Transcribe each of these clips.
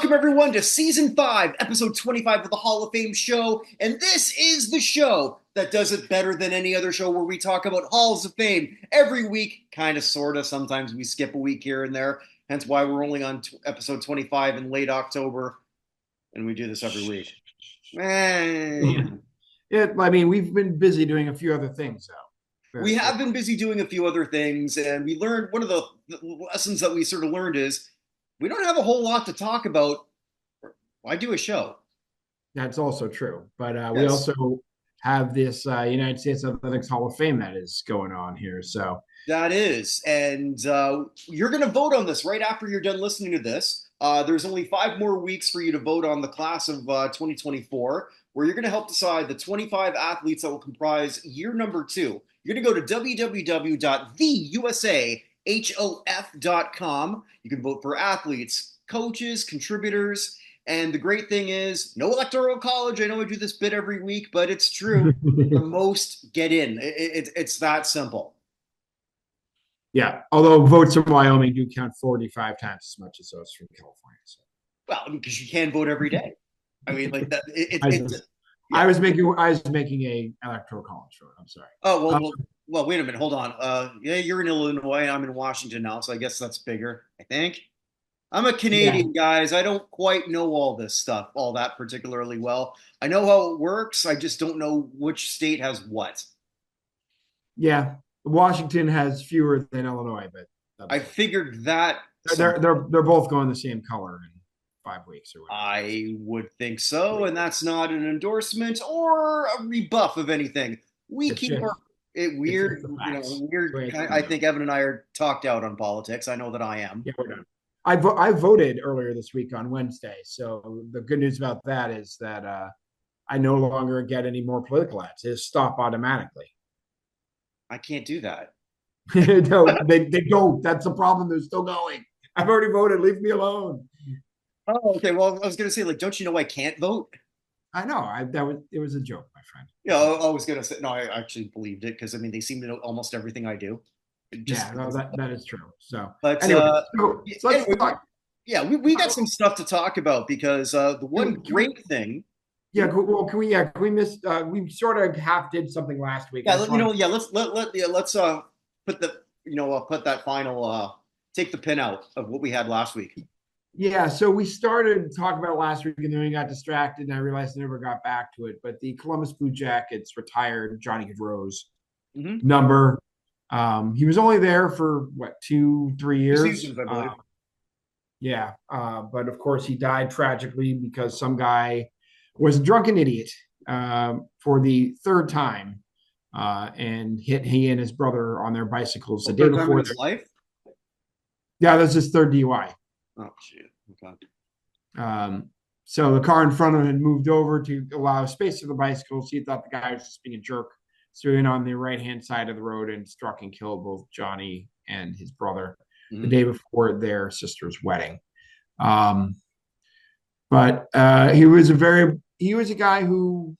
Welcome, everyone, to Season 5, Episode 25 of the Hall of Fame show. And this is the show that does it better than any other show where we talk about Halls of Fame every week, kind of, sort of. Sometimes we skip a week here and there, hence why we're only on Episode 25 in late October, and we do this every week. I mean, we've been busy doing a few other things, though. We have been busy doing a few other things, and we learned one of the lessons that we sort of learned is we don't have a whole lot to talk about. Why do a show? That's also true. But we Yes. also have this United States Athletics Hall of Fame that is going on here. So That is. And you're going to vote on this right after you're done listening to this. There's only 5 more weeks for you to vote on the class of 2024, where you're going to help decide the 25 athletes that will comprise year number 2. You're going to go to www.theusahof.com. You can vote for athletes, coaches, contributors. And the great thing is, no electoral college. I know I do this bit every week, but it's true. The most get in. It's that simple. yeah, although votes from Wyoming do count 45 times as much as those from California. So. Well, because you can vote every day. I mean, like that. I was making a electoral college vote. I'm sorry. Oh well. Wait a minute. Hold on. Yeah, you're in Illinois. I'm in Washington now, so I guess that's bigger. I think. I'm a Canadian, guys. I don't quite know all this stuff, all that particularly well. I know how it works. I just don't know which state has what. Yeah, Washington has fewer than Illinois, but I figured that they're both going the same color in 5 weeks or whatever. I would think so, and that's not an endorsement or a rebuff of anything. We keep it weird, weird. I think Evan and I are talked out on politics. I know that I am. Yeah, we're done. I voted earlier this week on Wednesday. So the good news about that is that I no longer get any more political ads. They stop automatically. I can't do that. No, they don't. That's the problem. They're still going. I've already voted. Leave me alone. Oh, okay. Well, I was going to say, like, don't you know I can't vote? I know. It was a joke, my friend. Yeah, I was going to say, no, I actually believed it because, I mean, they seem to know almost everything I do. That is true. So, but anyway, let's talk. Yeah, we got some stuff to talk about because the one great thing. Yeah, well, can we miss? We sort of half did something last week. Yeah, let's put that final take the pin out of what we had last week. Yeah, so we started talking about last week and then we got distracted and I realized I never got back to it. But the Columbus Blue Jackets retired Johnny Gaudreau's number. He was only there for 2-3 years. 2 seasons, I believe. But of course he died tragically because some guy was a drunken idiot for the 3rd time and hit he and his brother on their bicycles the day before his life. Yeah, that's his 3rd DUI. Oh shit! Okay. So the car in front of him had moved over to allow space for the bicycles. He thought the guy was just being a jerk. So he went on the right-hand side of the road and struck and killed both Johnny and his brother the day before their sister's wedding. But he was a guy who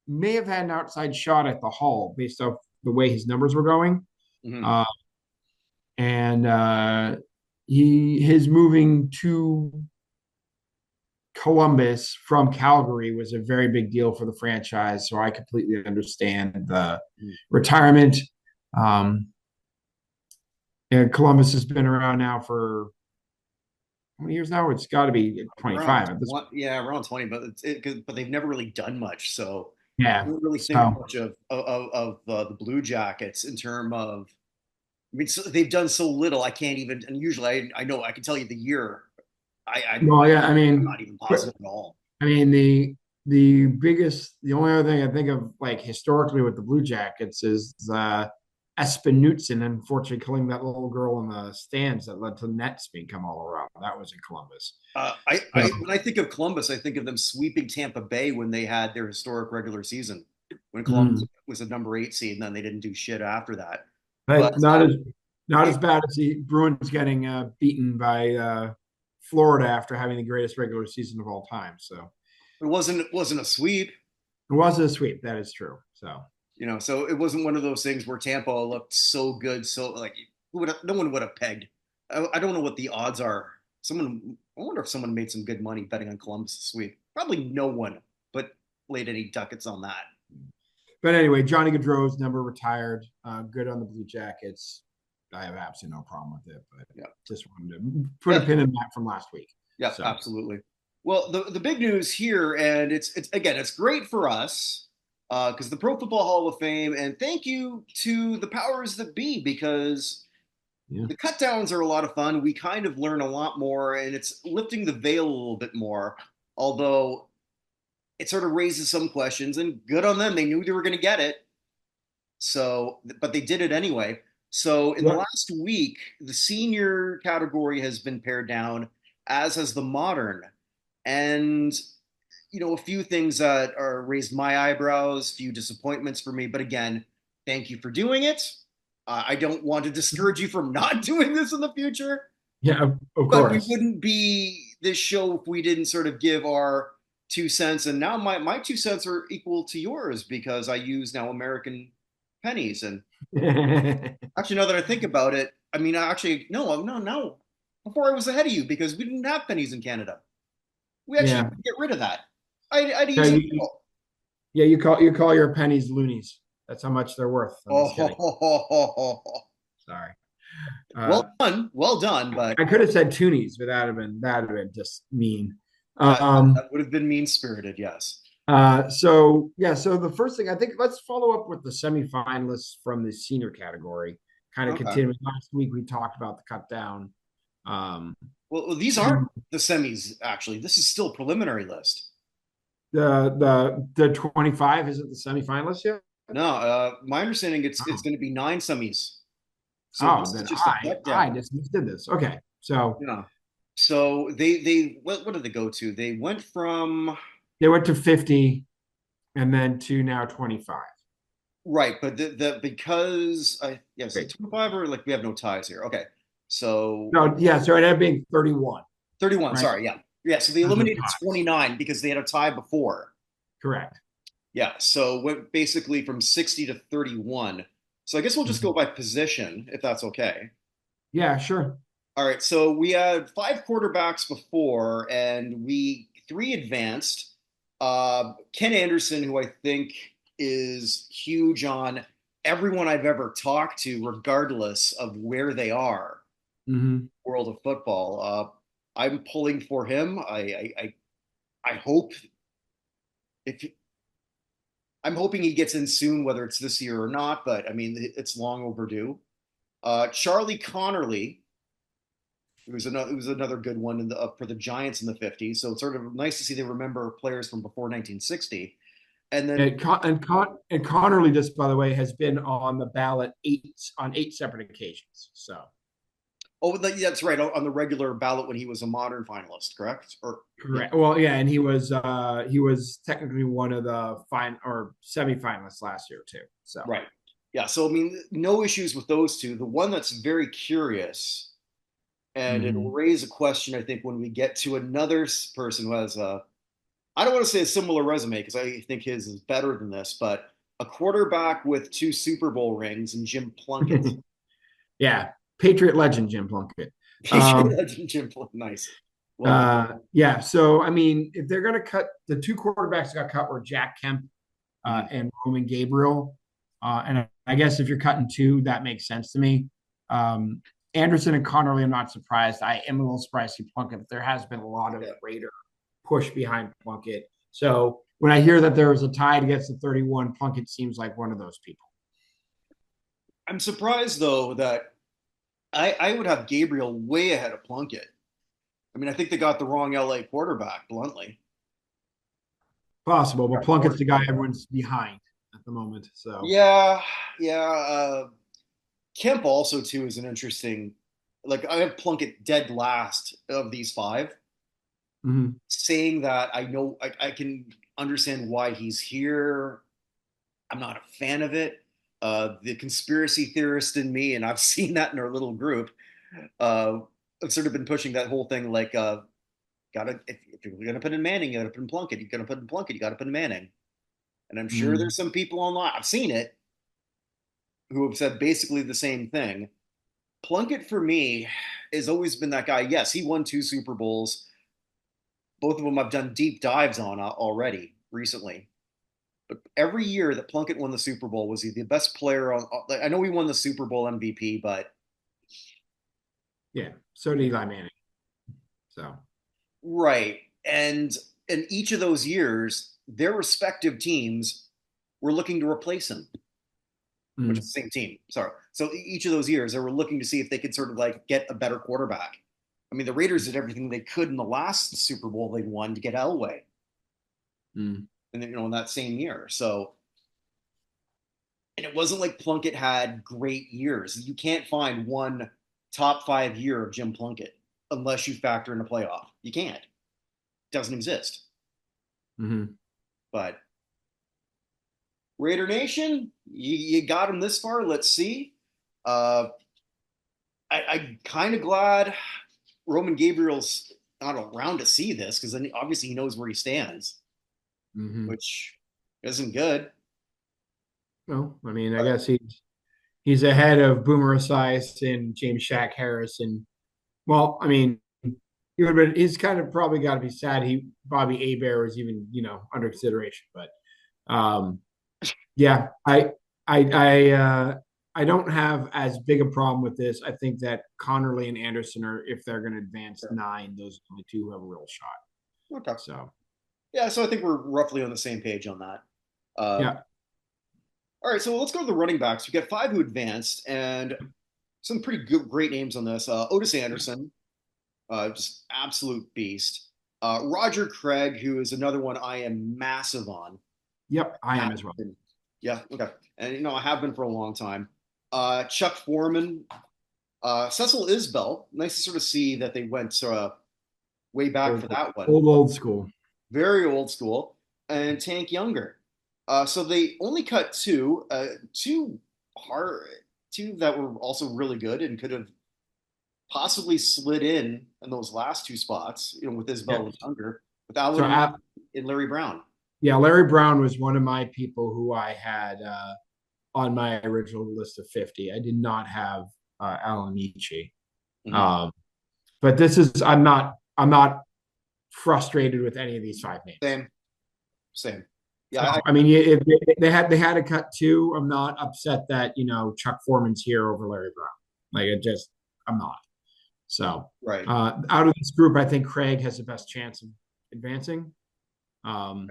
may have had an outside shot at the Hall based off the way his numbers were going. His moving to Columbus from Calgary was a very big deal for the franchise. So I completely understand the retirement. And Columbus has been around now for how many years now? It's got to be 25. Around 20, but but they've never really done much. So yeah, I don't really think much of the Blue Jackets in terms of. I mean, they've done so little. I can't even. And usually, I know I can tell you the year. I'm not even positive at all. I mean, the only other thing I think of like historically with the Blue Jackets is Espen Knutson, unfortunately, killing that little girl in the stands that led to nets become all around. That was in Columbus. When I think of Columbus, I think of them sweeping Tampa Bay when they had their historic regular season. When Columbus was a number 8 seed, and then they didn't do shit after that. But not as bad as the Bruins getting beaten by Florida after having the greatest regular season of all time. So it wasn't a sweep. It wasn't a sweep. That is true. So so it wasn't one of those things where Tampa looked so good, so like no one would have pegged. I don't know what the odds are I wonder if someone made some good money betting on Columbus this week. Probably no one, but laid any ducats on that. But anyway, Johnny Gaudreau's number retired. Good on the Blue Jackets. I have absolutely no problem with it, but Yeah. just wanted to put a Yeah. pin in that from last week. Yeah, So absolutely. Well, the big news here, and it's again, it's great for us because the Pro Football Hall of Fame, and thank you to the powers that be because yeah. the cut downs are a lot of fun. We kind of learn a lot more, and it's lifting the veil a little bit more. Although it sort of raises some questions, and good on them. They knew they were going to get it, so but they did it anyway. So in the Yep. last week, the senior category has been pared down, as has the modern, and a few things that are raised my eyebrows, few disappointments for me. But again, thank you for doing it. I don't want to discourage you from not doing this in the future, Yeah, of but we course. wouldn't be this show if we didn't sort of give our 2 cents. And now my 2 cents are equal to yours because I use now American pennies. And actually, now that I think about it, I mean, actually, no, no, no. Before I was ahead of you because we didn't have pennies in Canada. We actually Yeah. had to get rid of that. I had to Yeah, use a you, nickel. yeah, you call your pennies loonies. That's how much they're worth. I'm Oh, just ho, kidding. ho, ho, ho, ho. Sorry. Well Uh, done, well done. But I could have said toonies, but that'd have been just mean. that would have been mean spirited. Yes. So the first thing I think let's follow up with the semifinalists from the senior category. Kind of Okay. continuing last week, we talked about the cut down. Um, Well, these aren't to the semis. Actually, this is still preliminary list. the 25 isn't the semifinalists yet. No, my understanding it's Oh, going to be 9 semis. So oh, this is then just a cut I down. just did this. Okay, so Yeah. So they what did they go to? They went from they went to 50 and then to now 25. right, but the because I yes, Wait, 25 or like we have no ties here. Okay, so no, yeah, so it ended up being 31, 31. right? Sorry, yeah, yeah. So they Because of eliminated ties. 29 because they had a tie before. Correct. Yeah, so went basically from 60 to 31. So I guess we'll just go Mhm. by position if that's okay. Yeah, sure. All right, so we had five quarterbacks before, and we three advanced. Ken Anderson, who I think is huge on everyone I've ever talked to, regardless of where they are, Hmm. world of football. I'm pulling for him. I hope if I'm hoping he gets in soon, whether it's this year or not. But I mean, it's long overdue. Charlie Connerly, it was another good one for the Giants in the '50s. So it's sort of nice to see they remember players from before 1960. And then And Connerly, just by the way, has been on the ballot on eight separate occasions. So that's right on the regular ballot when he was a modern finalist, correct? Or yeah, correct. Well, yeah, and he was technically one of the fine or semifinalists last year too. So right. Yeah. So I mean, no issues with those two. The one that's very curious, and it'll mhm. raise a question, I think, when we get to another person who has a I don't want to say a similar resume because I think his is better than this, but a quarterback with two Super Bowl rings and Jim Plunkett. Yeah, Patriot legend Jim Plunkett. Patriot Um, legend Jim Plunkett. Nice. Well done. yeah, so I mean, if they're going to cut the two quarterbacks that got cut were Jack Kemp Mhm. and Roman Gabriel. And I guess if you're cutting two, that makes sense to me. Um, Anderson and Connerly, I'm not surprised. I am a little surprised to see Plunkett, but there has been a lot of Yeah. Raider push behind Plunkett. So when I hear that there was a tie against the 31, Plunkett seems like one of those people. I'm surprised though that I would have Gabriel way ahead of Plunkett. I mean, I think they got the wrong LA quarterback, bluntly. Possible, but Got Plunkett's Jordan the guy Love. everyone's behind at the moment. So Yeah, yeah. Kemp also too is an interesting. Like I have Plunkett dead last of these five. mhm. Saying that, I know I can understand why he's here. I'm not a fan of it. The conspiracy theorist in me, and I've seen that in our little group, I've sort of been pushing that whole thing like, gotta if you're gonna put in Manning, you gotta put in Plunkett. You're gonna put in Plunkett, you gotta put in Manning. And I'm sure Mhm. there's some people online, I've seen it, who have said basically the same thing. Plunkett for me has always been that guy. Yes, he won two Super Bowls. Both of them I've done deep dives on already recently. But every year that Plunkett won the Super Bowl, was he the best player on? I know he won the Super Bowl MVP, but Yeah. So did Eli Manning. So right. And in each of those years, their respective teams were looking to replace him, which is mm, the same team. Sorry. So each of those years, they were looking to see if they could sort of like get a better quarterback. I mean, the Raiders did everything they could in the last Super Bowl they won to get Elway, mm, and in that same year. So, and it wasn't like Plunkett had great years. You can't find one top 5 year of Jim Plunkett unless you factor in a playoff. You can't. It doesn't exist. mm-hmm. But Raider Nation, you got him this far. Let's see. Uh, I'm kind of glad Roman Gabriel's not around to see this because then obviously he knows where he stands, Mm-hmm. which isn't good. Well, I mean, I But guess he's ahead of Boomer Esiason and James Shaq Harris, and well, I mean, he would have been. He's kind of probably got to be sad. Bobby Abear was even under consideration, but yeah, I don't have as big a problem with this. I think that Connerly and Anderson are, if they're going to advance nine, those are the two who have a real shot. okay, So yeah, so I think we're roughly on the same page on that. Um, yeah, all right, so let's go to the running backs. We got five who advanced, and some pretty good, great names on this. Otis Anderson, just absolute beast. Roger Craig, who is another one I am massive on. yep, I Have am as well. been. Yeah, okay. And I have been for a long time. Chuck Foreman, Cecil Isbell. Nice to sort of see that they went way back Old for that one. old school. Very old school. And Tank Younger. So they only cut hard, two that were also really good and could have possibly slid in those last two spots, with Isbell Yep. and Younger, with So Alan and Larry Brown. yeah, Larry Brown was one of my people who I had on my original list of 50. I did not have Alan Michi. Mhm. Um, but this is I'm not frustrated with any of these five names. Same, same. So Yeah, I mean, if they had to cut two, I'm not upset that Chuck Foreman's here over Larry Brown. Like I'm not. So right. out of this group, I think Craig has the best chance of advancing. Um,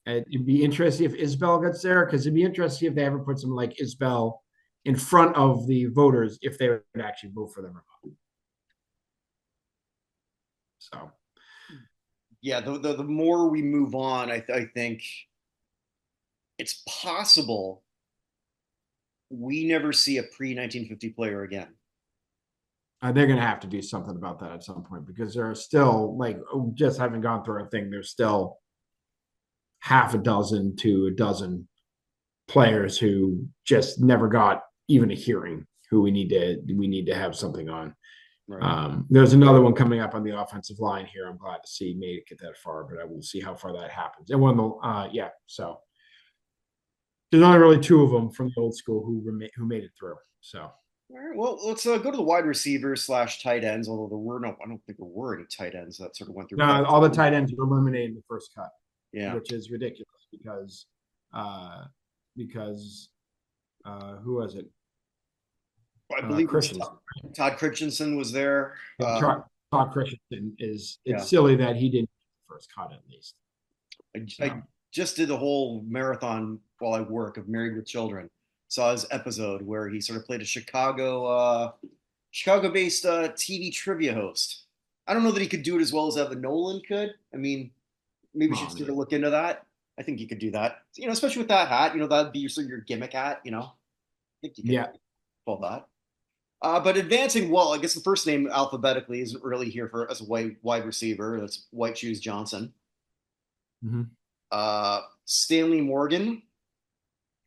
Right. it'd be interesting if Isbell gets there because it'd be interesting if they ever put someone like Isbell in front of the voters if they would actually vote for them or not. So Yeah, the more we move on, I think it's possible we never see a pre 1950 player again. they're going to have to do something about that at some point because there are still like just having gone through a thing. There's still half a dozen to a dozen players who just never got even a hearing. Who we need to have something on. Right. There's another one coming up on the offensive line here. I'm glad to see made it get that far, but I will see how far that happens. And one, yeah. So there's only really two of them from the old school who made it through. So All right. Well, let's go to the wide receivers slash tight ends. Although there were no, I don't think there were any tight ends that sort of went through. now all the tight ends were eliminated in the first cut, Yeah. which is ridiculous uh, because who was it? I believe it was Christensen. Todd Christensen was there. Todd Christensen is. Yeah. It's silly that he didn't first cut at least. I just did a whole marathon while I work of Married with Children. Saw his episode where he sort of played a Chicago-based TV trivia host. I don't know that he could do it as well as Evan Nolan could. I mean, maybe we should take a look into that. I think he could do that. Especially with that hat. That'd be sort of your gimmick hat. I think you could pull that. But advancing, well, I guess the first name alphabetically isn't really here for as a wide receiver. That's White Shoes Johnson. Mm-hmm. Stanley Morgan.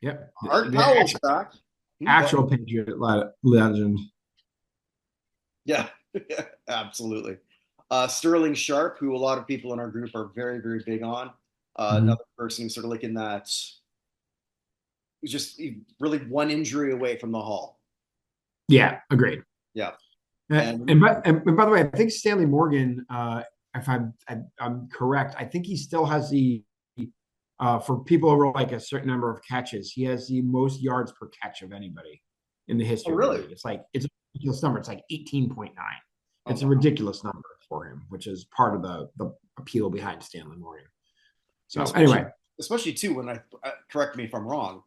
Yep. Art Powell's back. Actual Patriot legend. Yeah, absolutely. Sterling Sharp, who a lot of people in our group are very, very big on. Another person who's sort of like in that, was just really one injury away from the Hall. Yeah, agreed. Yeah. And, And and, by, and by the way, I think Stanley Morgan, if I'm correct, I think he still has the for people over like a certain number of catches, he has the most yards per catch of anybody in the oh, history of the really? league. It's a ridiculous number. It's like 18.9. Oh, It's a wow. ridiculous number for him, which is part of the appeal behind Stanley Morgan. And So anyway, especially too when correct me if I'm wrong,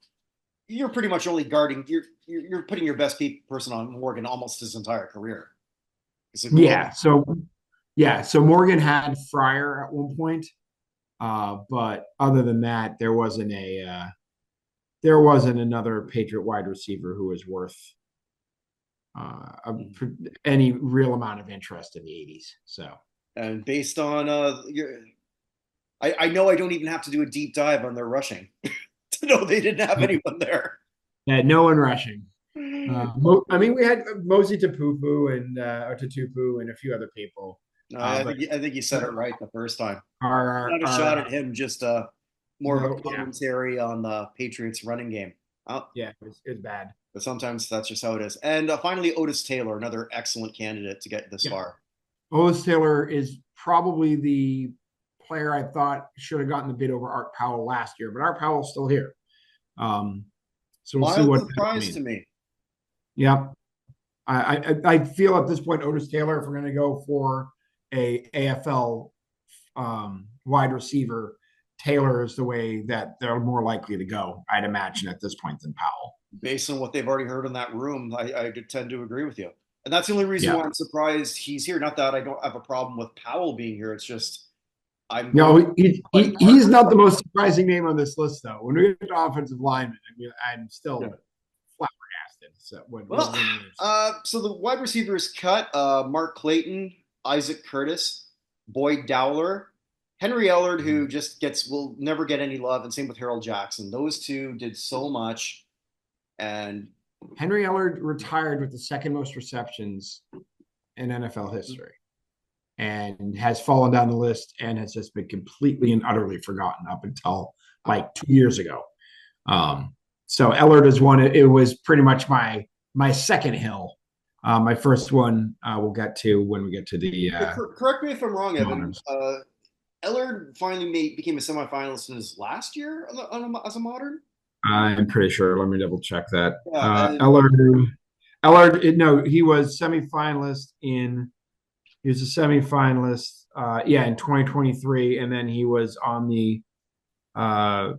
you're pretty much only guarding. You're putting your best person on Morgan almost his entire career. So who else? yeah. So Morgan had Fryer at one point, but other than that, there wasn't another Patriot wide receiver who was worth uh, any real amount of interest in the 80s. So And based on I know I don't even have to do a deep dive on their rushing to know they didn't have anyone there. yeah, no one rushing. I mean, we had Mosey Tapupu and Tatupu and a few other people, No, but I think you said it right the first time. Not a our shot at him, just more of a no, yeah, commentary on the Patriots running game. yeah, it was bad. But sometimes that's just how it is. And finally, Otis Taylor, another excellent candidate to get this Yeah, far. Otis Taylor is probably the player I thought should have gotten the bid over Art Powell last year, but Art Powell's still here. Um, so we'll see Mild what that surprise to means. me. Yeah, I feel at this point Otis Taylor, if we're going to go for a AFL wide receiver, Taylor is the way that they're more likely to go. I'd imagine at this point than Powell. Based on what they've already heard in that room, I tend to agree with you. And that's the only reason Yeah. why I'm surprised he's here. Not that I don't have a problem with Powell being here. It's just I'm going No, like he's not the most surprising name on this list, though. When we get to offensive lineman, I mean, I'm yeah. still flabbergasted. So Well, so the wide receivers cut Mark Clayton, Isaac Curtis, Boyd Dowler, Henry Ellard, who just will never get any love, and same with Harold Jackson. Those two did so much, and Henry Ellard retired with the second most receptions in NFL history and has fallen down the list and has just been completely and utterly forgotten up until like 2 years ago. So Ellard is one. It was pretty much my second hill. My first one we'll get to when we get to the correct me if I'm wrong, Evan. moderns. Ellard finally became a semifinalist in his last year as a modern. I'm pretty sure. Let me double check that. Yeah, and Ellard, no, he was semifinalist in. He was a semifinalist, yeah, in 2023, and then he was on the uh,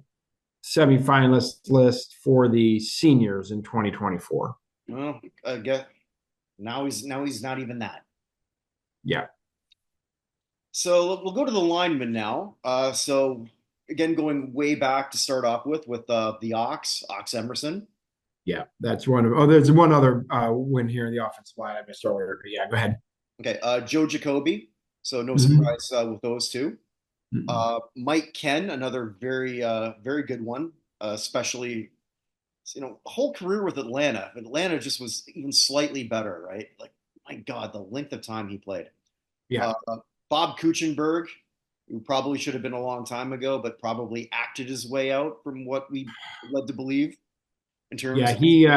semifinalist list for the seniors in 2024. well, I guess now he's not even that. Yeah, So we'll go to the linemen now. So again, going way back to start off with the Ox Emerson. yeah, that's one of. Oh, there's one other win here in the offensive line I missed earlier. But yeah, go ahead. Okay, Joe Jacoby. So no Mm-hmm. surprise with those two. Mm-hmm. Mike Ken, another very good one, especially whole career with Atlanta. Atlanta just was even slightly better, right? Like my God, the length of time he played. Yeah, Uh, Bob Kuchenberg, who probably should have been a long time ago, but probably acted his way out from what we led to believe in terms yeah. of. He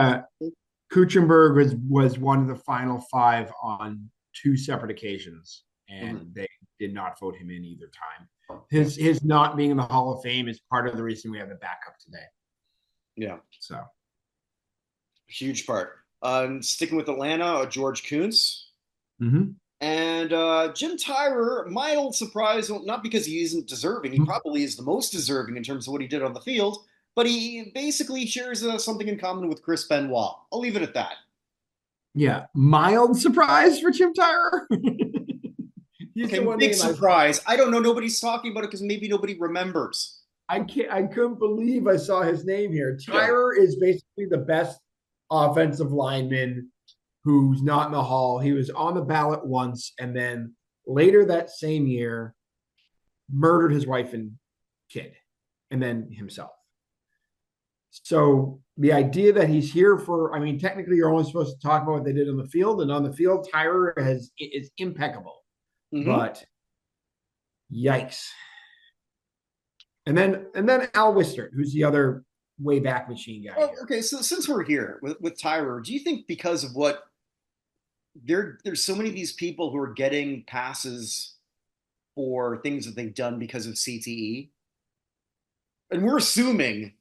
Kuchenberg was one of the final five on two separate occasions, Mhm. and they did not vote him in either time. Yeah, His not being in the Hall of Fame is part of the reason we have a backup today. yeah, So huge part. Sticking with Atlanta, George Kuntz. mm-hmm. And Jim Tyrer, mild surprise, not because he isn't deserving. He probably is the most deserving in terms of what he did on the field, but he basically shares something in common with Chris Benoit. I'll leave it at that. Yeah, mild surprise for Jim Tyrer. He's the Okay, one big name I surprise. I don't know. Nobody's talking about it because maybe nobody remembers. I couldn't believe I saw his name here. Yeah. Tyrer is basically the best offensive lineman who's not in the Hall. He was on the ballot once, and then later that same year, murdered his wife and kid, and then himself. So the idea that he's here for, I mean, technically you're only supposed to talk about what they did on the field, and on the field, Tyrer is impeccable. Mm-hmm. But yikes. And then Al Wistert, who's the other way back machine guy Well, here. okay. So since we're here with Tyrer, do you think because of what there's so many of these people who are getting passes for things that they've done because of CTE, and we're assuming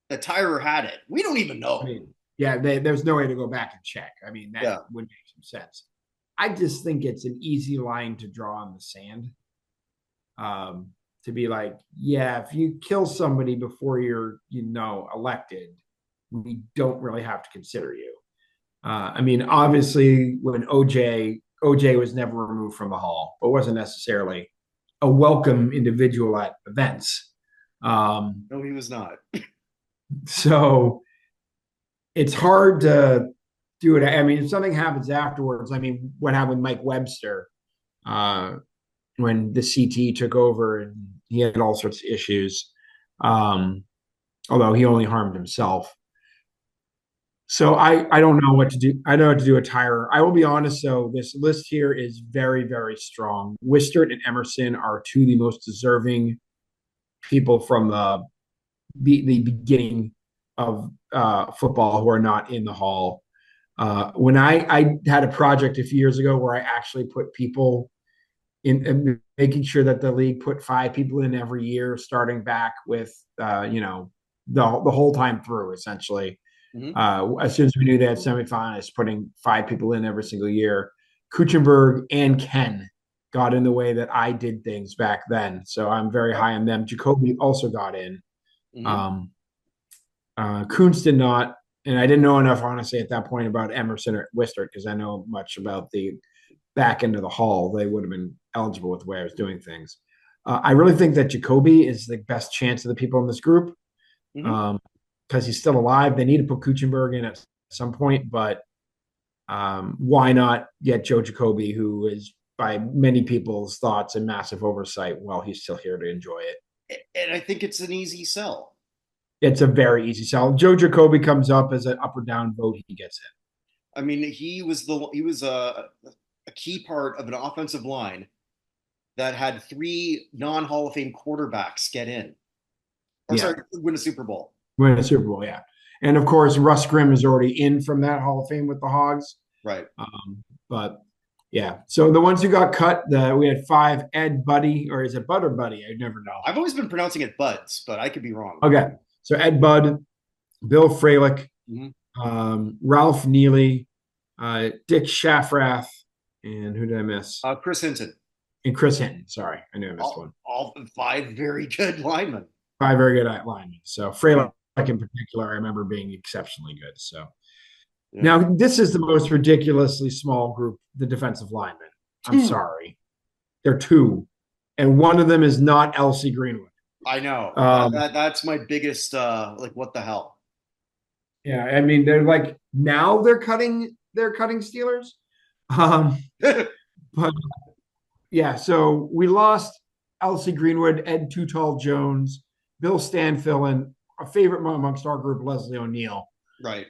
that Tyrer had it. We don't even I know. mean, yeah, there's no way to go back and check. I mean, that Yeah. would make some sense. I just think it's an easy line to draw in the sand. To be like, yeah, if you kill somebody before you're, elected, we don't really have to consider you. I mean, obviously, when OJ was never removed from the hall, but wasn't necessarily a welcome individual at events. No, he was not. So it's hard to do it. I mean, if something happens afterwards, I mean, what happened with Mike Webster uh, when the CT took over and he had all sorts of issues, um, although he only harmed himself. So I don't know what to do. I don't know what to do with Tyler. I will be honest, though, this list here is very, very strong. Wistert and Emerson are two of the most deserving people from the beginning of football who are not in the hall. When I had a project a few years ago where I actually put people in making sure that the league put 5 people in every year, starting back with the whole time through, essentially. Mm-hmm. As soon as we knew they had semifinalists, putting 5 people in every single year. Kuchenberg and Ken got in the way that I did things back then, so I'm very high on them. Jacoby also got in. Mm-hmm. Um, Kuntz did not, and I didn't know enough, honestly, at that point about Emerson or Wistert because I know much about the back end of the hall. They would have been eligible with the way I was doing things. I really think that Jacoby is the best chance of the people in this group Mm-hmm. because he's still alive. They need to put Kuchenberg in at some point, but why not get Joe Jacoby, who is by many people's thoughts a massive oversight while he's still here to enjoy it? And I think it's an easy sell. It's a very easy sell. Joe Jacoby comes up as an up or down vote. He gets it. I mean, he was a key part of an offensive line that had three non-Hall of Fame quarterbacks get in, or Yeah, sorry, win a Super Bowl. win a Super Bowl. Yeah, and of course Russ Grimm is already in from that Hall of Fame with the Hogs. Right. But yeah, so the ones who got cut, we had 5: Ed, Buddy, or is it Bud or Buddy? I never know. I've always been pronouncing it Buds, but I could be wrong. Okay, so Ed, Bud, Bill Fralick, Mm-hmm. Ralph Neely, Dick Shafrath, and who did I miss? Chris Hinton. And Chris Hinton. Sorry, I knew I missed one. All five very good linemen. 5 very good linemen. So Fralick in particular, I remember being exceptionally good. So Yeah. now this is the most ridiculously small group, the defensive linemen. I'm sorry, they're 2, and one of them is not Elsie Greenwood. I know. That's my biggest like what the hell. Yeah, I mean they're like now they're cutting Steelers. But yeah, so we lost Elsie Greenwood, Ed Too Tall Jones, Bill Stanfill, and a favorite amongst our group, Leslie O'Neill. Right.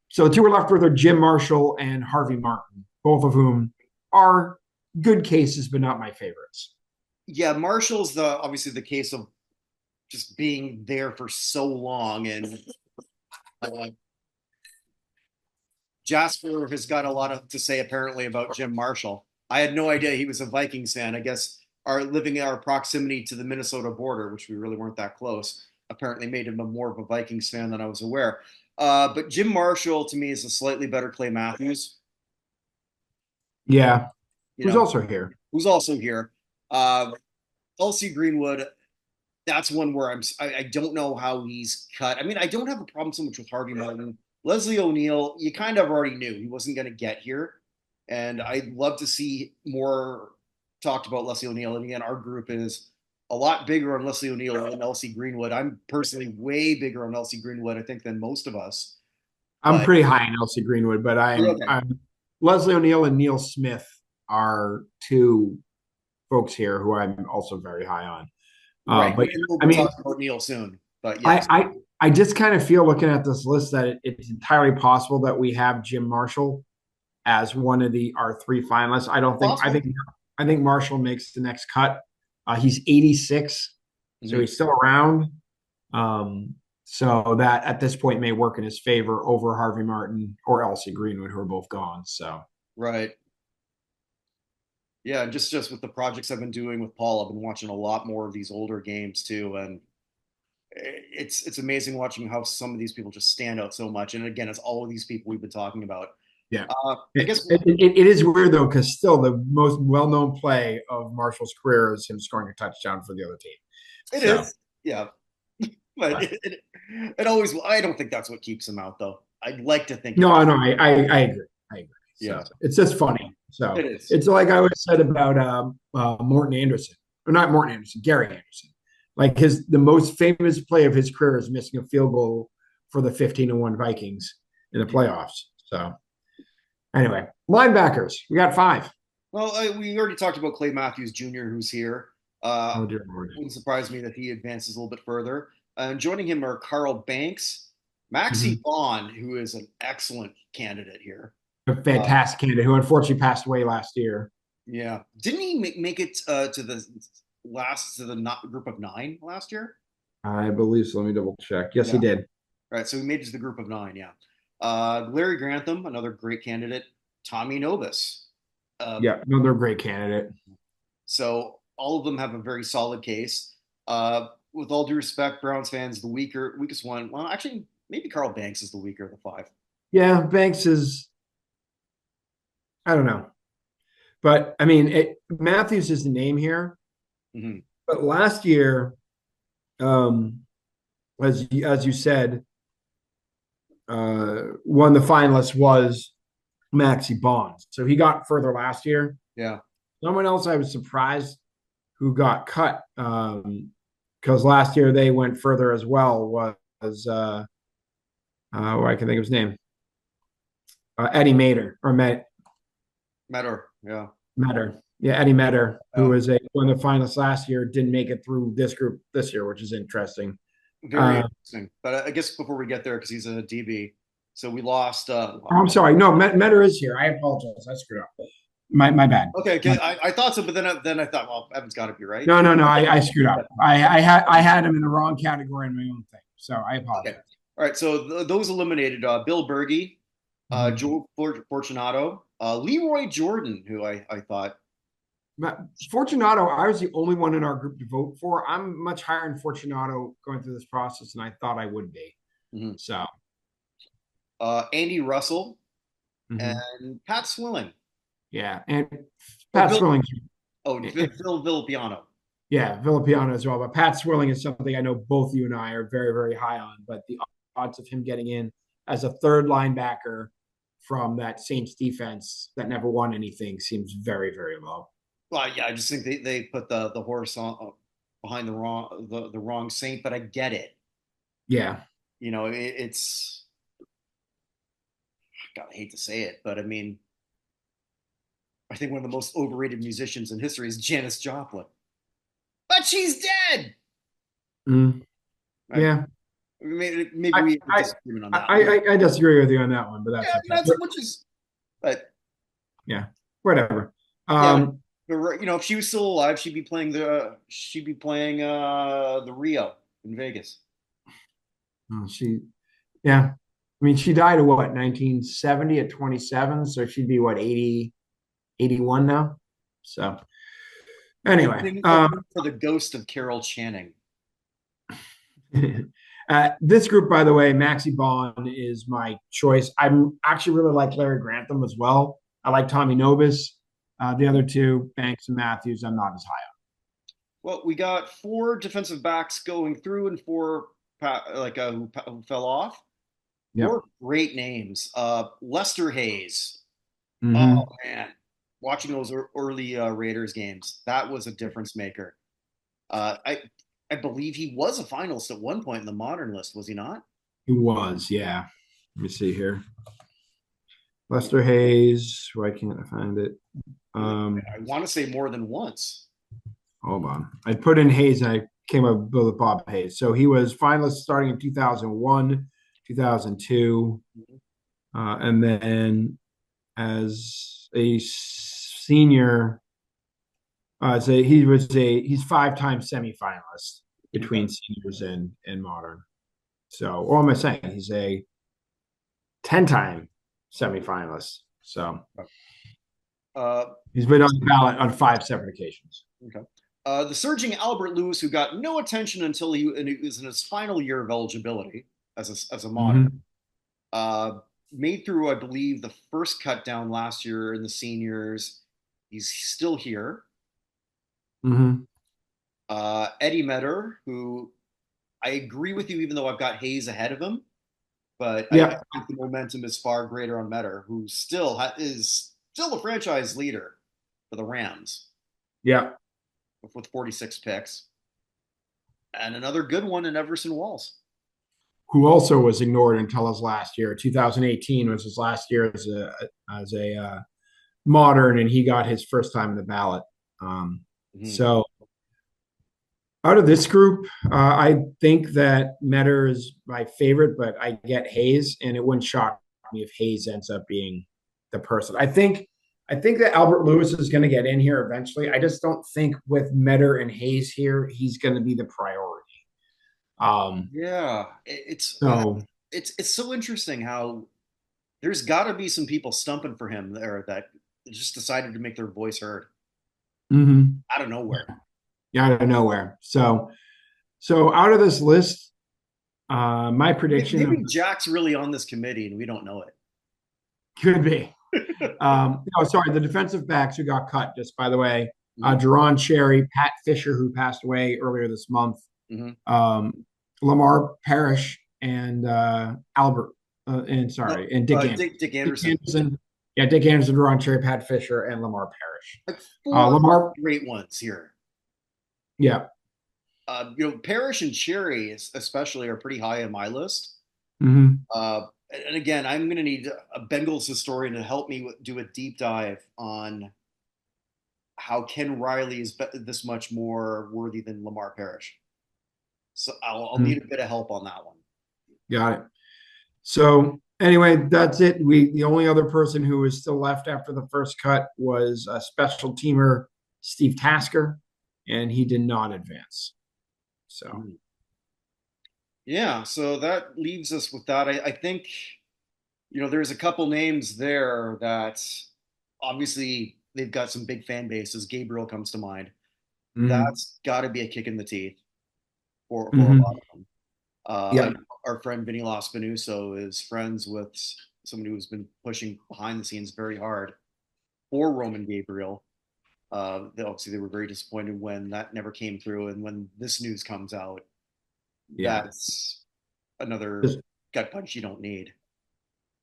So the 2 we're left with are Jim Marshall and Harvey Martin, both of whom are good cases, but not my favorites. Yeah, Marshall's obviously the case of just being there for so long, and uh, Jasper has got a lot to say apparently about Jim Marshall. I had no idea he was a Vikings fan. I guess living in our proximity to the Minnesota border, which we really weren't that close, apparently made him more of a Vikings fan than I was aware. But Jim Marshall to me is a slightly better Clay Matthews. Yeah, You who's know, also here. who's also here. Elsie Greenwood, that's one where I don't know how he's cut. I mean, I don't have a problem so much with Harvey Martin. Leslie O'Neill, you kind of already knew he wasn't going to get here. And I'd love to see more talked about Leslie O'Neill. And again, our group is a lot bigger on Leslie O'Neill than Elsie Greenwood. I'm personally way bigger on Elsie Greenwood, I think, than most of us. I'm But pretty high in Elsie Greenwood, but okay. I'm Leslie O'Neill and Neil Smith are 2 folks here who I'm also very high on. Right. But And we'll I be mean, talking about Neil soon. But yes. I just kind of feel looking at this list that it's entirely possible that we have Jim Marshall as one of our 3 finalists. I don't think Possible. I think Marshall makes the next cut. He's 86, so Mhm. he's still around. Um, So that at this point may work in his favor over Harvey Martin or Elsie Greenwood, who are both gone. So Right. Yeah, and just with the projects I've been doing with Paul, I've been watching a lot more of these older games too, and it's amazing watching how some of these people just stand out so much. And again, it's all of these people we've been talking about. yeah, I guess it is weird though because still the most well-known play of Marshall's career is him scoring a touchdown for the other team. it So, is, yeah, but but it always. I don't think that's what keeps him out, though. I'd like to think it no, is. no, I agree. I agree. Yeah, So it's just funny. it So is. it's like I always said about Morton Anderson, or not Morton Anderson, Gary Anderson. Like the most famous play of his career is missing a field goal for the 15-1 Vikings in the playoffs. So anyway, linebackers, we got five. Well, we already talked about Clay Matthews Jr., who's here. Oh dear Lord. Wouldn't surprise me that he advances a little bit further. And joining him are Carl Banks, Mm-hmm. Maxie Bond, who is an excellent candidate here. A fantastic candidate who unfortunately passed away last year. Yeah, didn't he make it to the not group of nine last year? I believe so. Let me double check. Yes, he Yeah. did. Right. So he made it to the group of nine. Yeah. Larry Grantham, another great candidate. Tommy Nobis. Uh, Yeah, another great candidate. so all of them have a very solid case. With all due respect, Browns fans, the weakest one. Well, actually, maybe Carl Banks is the weaker of the five. Yeah, Banks is. I don't know. But I mean, Matthews is the name here. Mm-hmm. But last year, um, as you said, one of the finalists was Maxie Bond. So he got further last year. Yeah. Someone else I was surprised who got cut because last year they went further as well was I can think of his name, Eddie Mater or Meador. Yeah. Metter. Yeah, Eddie Metter, who Yeah. was one of the finalists last year, didn't make it through this group this year, which is interesting. Very interesting. But I guess before we get there, because he's a DB, so we lost. I'm sorry. No, Metter is here. I apologize. I screwed up. My bad. Okay, I thought so, but then I thought, well, Evan's got to be right. No. I screwed up. I had him in the wrong category in my own thing. So I Okay. apologize. All right. So those eliminated: Bill Berge, Mhm. Joe Fortunato, Leroy Jordan, who I thought. Fortunato, I was the only one in our group to vote for. I'm much higher in Fortunato going through this process than I thought I would be. Mhm. So, Andy Russell mhm. and Pat Swilling. Yeah, and Oh, Pat Swilling. Phil Villapiano. Yeah, Villapiano as well. But Pat Swilling is something I know both you and I are very, very high on. But the odds of him getting in as a third linebacker from that Saints defense that never won anything seems very, very low. Well, yeah, I just think they put the horse on behind the wrong saint, but I get it. Yeah. It's God, I hate to say it, but I mean, I think one of the most overrated musicians in history is Janis Joplin, but she's dead. Mm, Right? yeah. Maybe I, we have a I, disagreement on that one. I disagree with you on that one, but Yeah, that's okay. that's which is, but Yeah. Whatever. yeah, if she was still alive, she'd be playing the Rio in Vegas. She, yeah. I mean, she died at what, 1970 at 27. So she'd be what, 80, 81 now. So anyway, Opening for the ghost of Carol Channing. this group, by the way, Maxie Bond is my choice. I actually really like Larry Grantham as well. I like Tommy Nobis. The other two, Banks and Matthews, I'm not as high Well, we got four defensive backs going through and four who fell off. on. Yep. Four great names. Lester Hayes. Oh Mm-hmm. man, watching those early Raiders games, that was a difference maker. I believe he was a finalist at one point in the modern list, was he not? He was, yeah. Let me see here. Lester Hayes. Why can't I find it? I want to say more than once. Hold on. I put in Hayes and I came up with Bob Hayes. So he was finalist starting in 2001, 2002, and then as a senior, he's 5-time semifinalist Okay. between seniors and modern. So, what am I saying? He's a 10-time semifinalist. So Uh, he's been on the ballot on 5 separate occasions. okay. The surging Albert Lewis, who got no attention until he was in his final year of eligibility as a modern, Mm-hmm. uh, made through, I believe, the first cut down last year in the seniors. He's still here. Mm-hmm. Eddie Metter, who I agree with you, even though I've got Hayes ahead of him, but I Yeah. think the momentum is far greater on Metter, who is still the franchise leader for the Rams Yeah. with 46 picks, and another good one in Everson Walls. Who also was ignored until his last year. 2018 was his last year as a modern, and he got his first time in the ballot. Mm-hmm. So out of this group, I think that Metter is my favorite, but I get Hayes, and it wouldn't shock me if Hayes ends up being the person. I think that Albert Lewis is going to get in here eventually. I just don't think with Metter and Hayes here, he's going to be the priority. Um, Yeah, so it's so interesting how there's got to be some people stumping for him there that just decided to make their voice heard mhm. out of nowhere. Yeah, out of nowhere. So out of this list, my prediction of Maybe Jack's really on this committee and we don't know could be. it. No, sorry, the defensive backs who got cut, just by the way, Mhm, Jerron Cherry, Pat Fisher, who passed away earlier this month, mhm. um, Lamar Parrish, and Albert, No, and Dick Anderson. Dick Dick Anderson. Anderson, yeah, Dick Anderson, Jerron Cherry, Pat Fisher, and Lamar Parrish. Like four Lamar, great ones here. yeah. Parrish and Cherry especially are pretty high on my list. Mm-hmm. And again, I'm going to need a Bengals historian to help me do a deep dive on how Ken Riley is this much more worthy than Lamar Parrish. So I'll need a bit of help on that one. Got it. So anyway, that's it. The only other person who was still left after the first cut was a special teamer, Steve Tasker, and he did not advance. So Mhm. Yeah, so that leaves us with that. I think, there's a couple names there that obviously they've got some big fan bases. Gabriel comes to mind. mm-hmm. That's got to be a kick in the teeth for a lot Mm-hmm. of them. I Yeah. know our friend Vinny Lospinuso is friends with someone who's been pushing behind the scenes very hard for Roman Gabriel. Obviously, they were very disappointed when that never came through, and when this news comes out, Yeah. that's another Just- gut punch you don't need.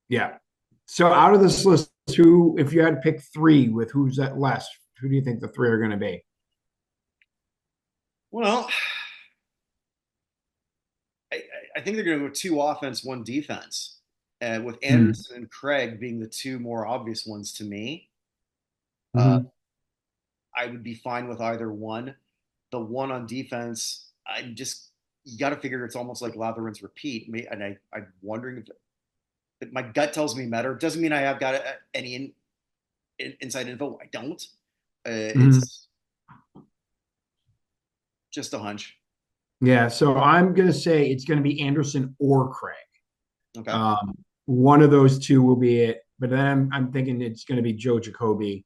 yeah. So out of this list, who, if you had to pick three with who's at less, who do you think the three are going to be? Well, I, I think they're going to go two offense, one defense, with Mm-hmm. Anderson and Craig being the two more obvious ones to me. Uh, Mm-hmm. I would be fine with either one. The one on defense, you got to figure it's almost like lather rinse repeat. And I'm wondering if my gut tells me Metter. Doesn't mean I have got any inside info. I don't. Mm-hmm. It's just a hunch. Yeah. So I'm going to say it's going to be Anderson or Craig. Okay. Um, one of those two will be it. But then I'm thinking it's going to be Joe Jacoby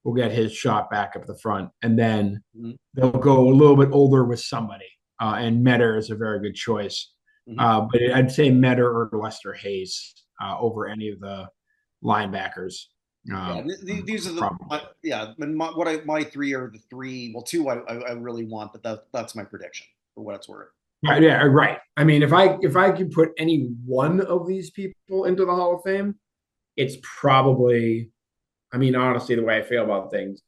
will get his shot back up the front. And then Mm-hmm. they'll go a little bit older with somebody. And Metter is a very good choice. Mm-hmm. But I'd say Metter or Lester Hayes over any of the linebackers. Yeah, these are Probably. yeah. My three are the three. Well, two I really want, but that's my prediction for what it's worth. Right, yeah, right. I mean, if I could put any one of these people into the Hall of Fame, it's probably. I mean, honestly, the way I feel about things,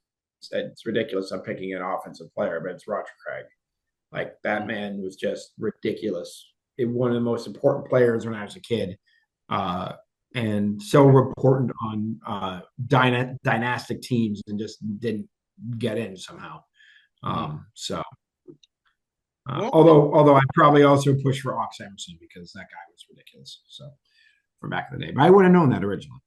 it's ridiculous. I'm picking an offensive player, but it's Roger Craig. Like that man was just ridiculous. One of the most important players when I was a kid, uh, and so important on dynastic teams, and just didn't get in somehow. Mm-hmm. So, Well, although I'd probably also push for Ox Emerson because that guy was ridiculous. So from back in the day, but I would have known that originally.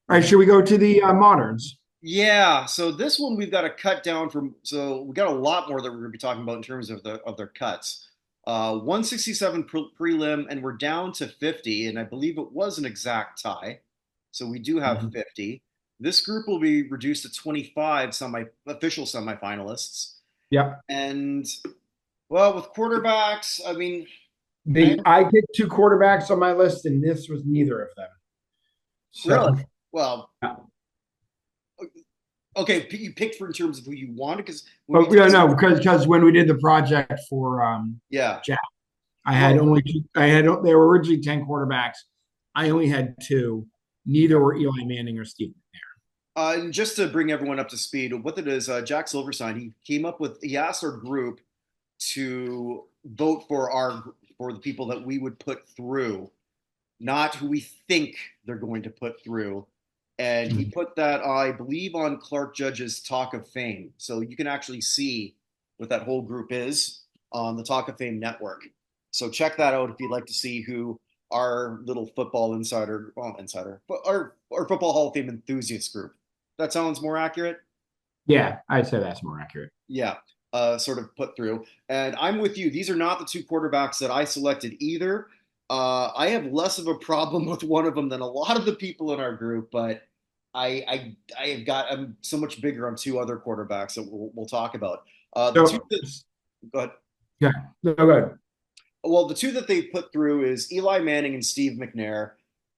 All right, yeah. should we go to the moderns? Yeah, so this one we've got to cut down from. So we got a lot more that we're going to be talking about in terms of their cuts. 167 prelim, and we're down to 50, and I believe it was an exact tie. So we do have Mhm. 50. This group will be reduced to 25 official semifinalists. Yep. And well, with quarterbacks, I mean, I picked two quarterbacks on my list, and this was neither of them. really, So well, yeah. okay, you picked for in terms of who you wanted because when we But did yeah, this, no, because when we did the project for yeah, Jack, I had well, only two, I had there were originally 10 quarterbacks. I only had two. Neither okay. were Eli Manning or Steve. And just to bring everyone up to speed, what it is, Jack Silverstein, he asked our group to vote for the people that we would put through, not who we think they're going to put through. And he Mhm. put that, I believe, on Clark Judge's Talk of Fame. So you can actually see what that whole group is on the Talk of Fame network. So check that out if you'd like to see who our little football insider, well, insider, but our football Hall of Fame enthusiast group. That sounds more accurate. Yeah, I'd say that's more accurate. Yeah, sort of put through. And I'm with you. These are not the two quarterbacks that I selected either. I have less of a problem with one of them than a lot of the people in our group, but I'm so much bigger on two other quarterbacks that we'll talk about. The two So, that go ahead. yeah, no, good. Well, the two that they put through is Eli Manning and Steve McNair.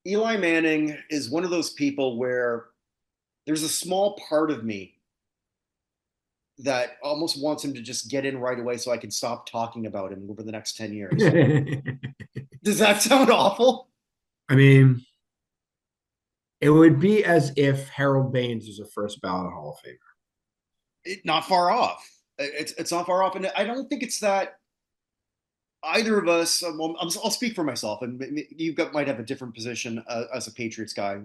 Eli Manning is one of those people where there's a small part of me that almost wants him to just get in right away so I can stop talking about him over the next 10 years. Does that sound awful? I mean, it would be as if Harold Baines was a first ballot Hall of Famer. Not far off. It's not far off. And I don't think it's that either of us, I'll speak for myself, and might have a different position as a Patriots guy.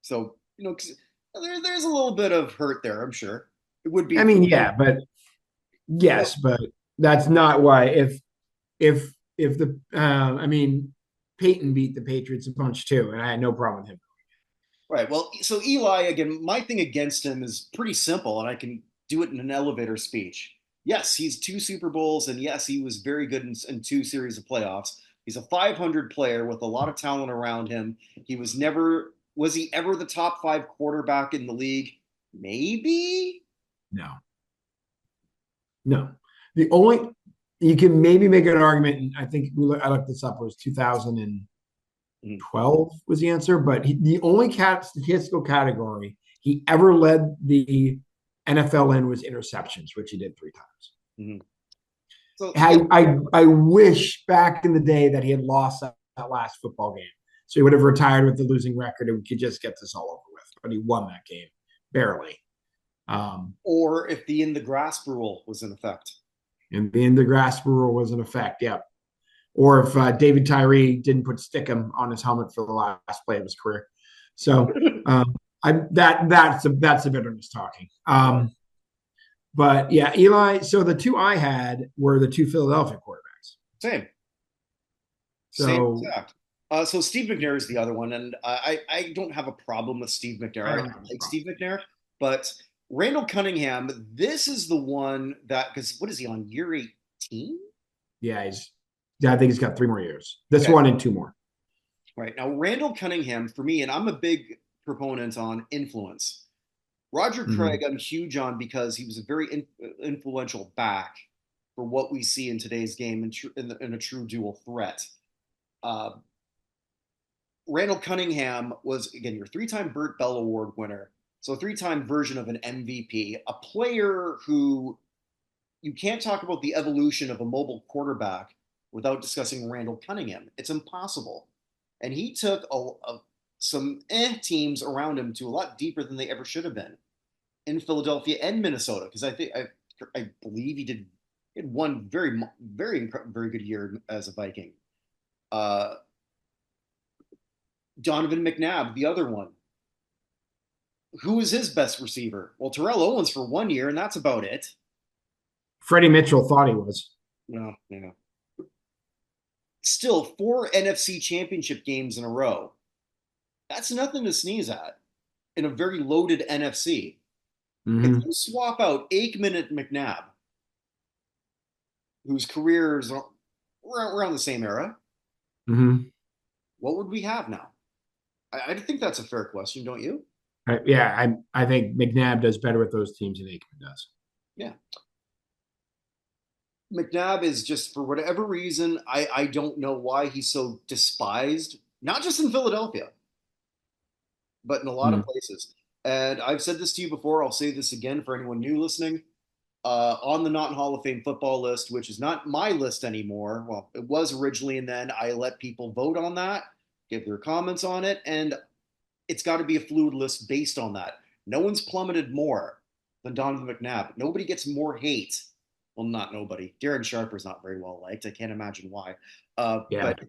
So, there's a little bit of hurt there, I'm sure. It would be I for mean, me. yeah, but Well, yes, but that's not why. If the I mean, Peyton beat the Patriots a bunch too, and I had no problem with him. right. Well, so Eli, again, my thing against him is pretty simple, and I can do it in an elevator speech. Yes, he's two Super Bowls, and yes, he was very good in two series of playoffs. He's a 500 player with a lot of talent around him. Was he ever the top five quarterback in the league? Maybe. No, no. The only you can maybe make an argument, and I think I looked this up, was 2012 Mhm. was the answer, but the only statistical category he ever led the NFL in was interceptions, which he did three times. Mhm. So yeah, I wish back in the day that he had lost that last football game. So he would have retired with the losing record and we could just get this all over with. But he won that game barely. or if the in the grasp rule was in effect. And the grasp rule was in effect. Yep. Or if David Tyree didn't put Stickum on his helmet for the last play of his career. So that's a bitterness talking. But yeah, Eli. So the two I had were the two Philadelphia quarterbacks. Same. Same So exact. So Steve McNair is the other one, and I don't have a problem with Steve I McNair. don't I have a like problem. Steve McNair, but Randall Cunningham, this is the one that because what is he on year 18? Yeah, I think he's got 3 more years. This Okay, one and two more. right now Randall Cunningham for me, and I'm a big proponent on influence. Roger Mm-hmm. Craig, I'm huge on because he was a very influential back for what we see in today's game in a true dual threat. Uh, Randall Cunningham was, again, your three-time Burt Bell Award winner, so a three-time version of an MVP, a player who you can't talk about the evolution of a mobile quarterback without discussing Randall Cunningham. It's impossible. And he took some teams around him to a lot deeper than they ever should have been in Philadelphia and Minnesota, because I believe he had one very good year as a Viking. Uh, Donovan McNabb, the other one, who is his best receiver? Well, Terrell Owens for 1 year, and that's about it. Freddie Mitchell thought he was. No, still 4 NFC championship games in a row. That's nothing to sneeze at in a very loaded NFC. If Mm-hmm. you swap out Aikman and McNabb, whose careers we're around the same era. Mm-hmm. What would we have now? I think that's a fair question, don't you? Yeah, I think McNabb does better with those teams than Aikman does. Yeah. McNabb is just, for whatever reason, I don't know why he's so despised, not just in Philadelphia, but in a lot of Mm. places. And I've said this to you before. I'll say this again for anyone new listening. On the not in Hall of Fame football list, which is not my list anymore. Well, it was originally, and then I let people vote on that, give their comments on it, and it's got to be a fluid list based on that. No one's plummeted more than Donovan McNabb. Nobody gets more hate. Well, not nobody. Darren Sharper's not very well liked. I can't imagine why. Yeah, But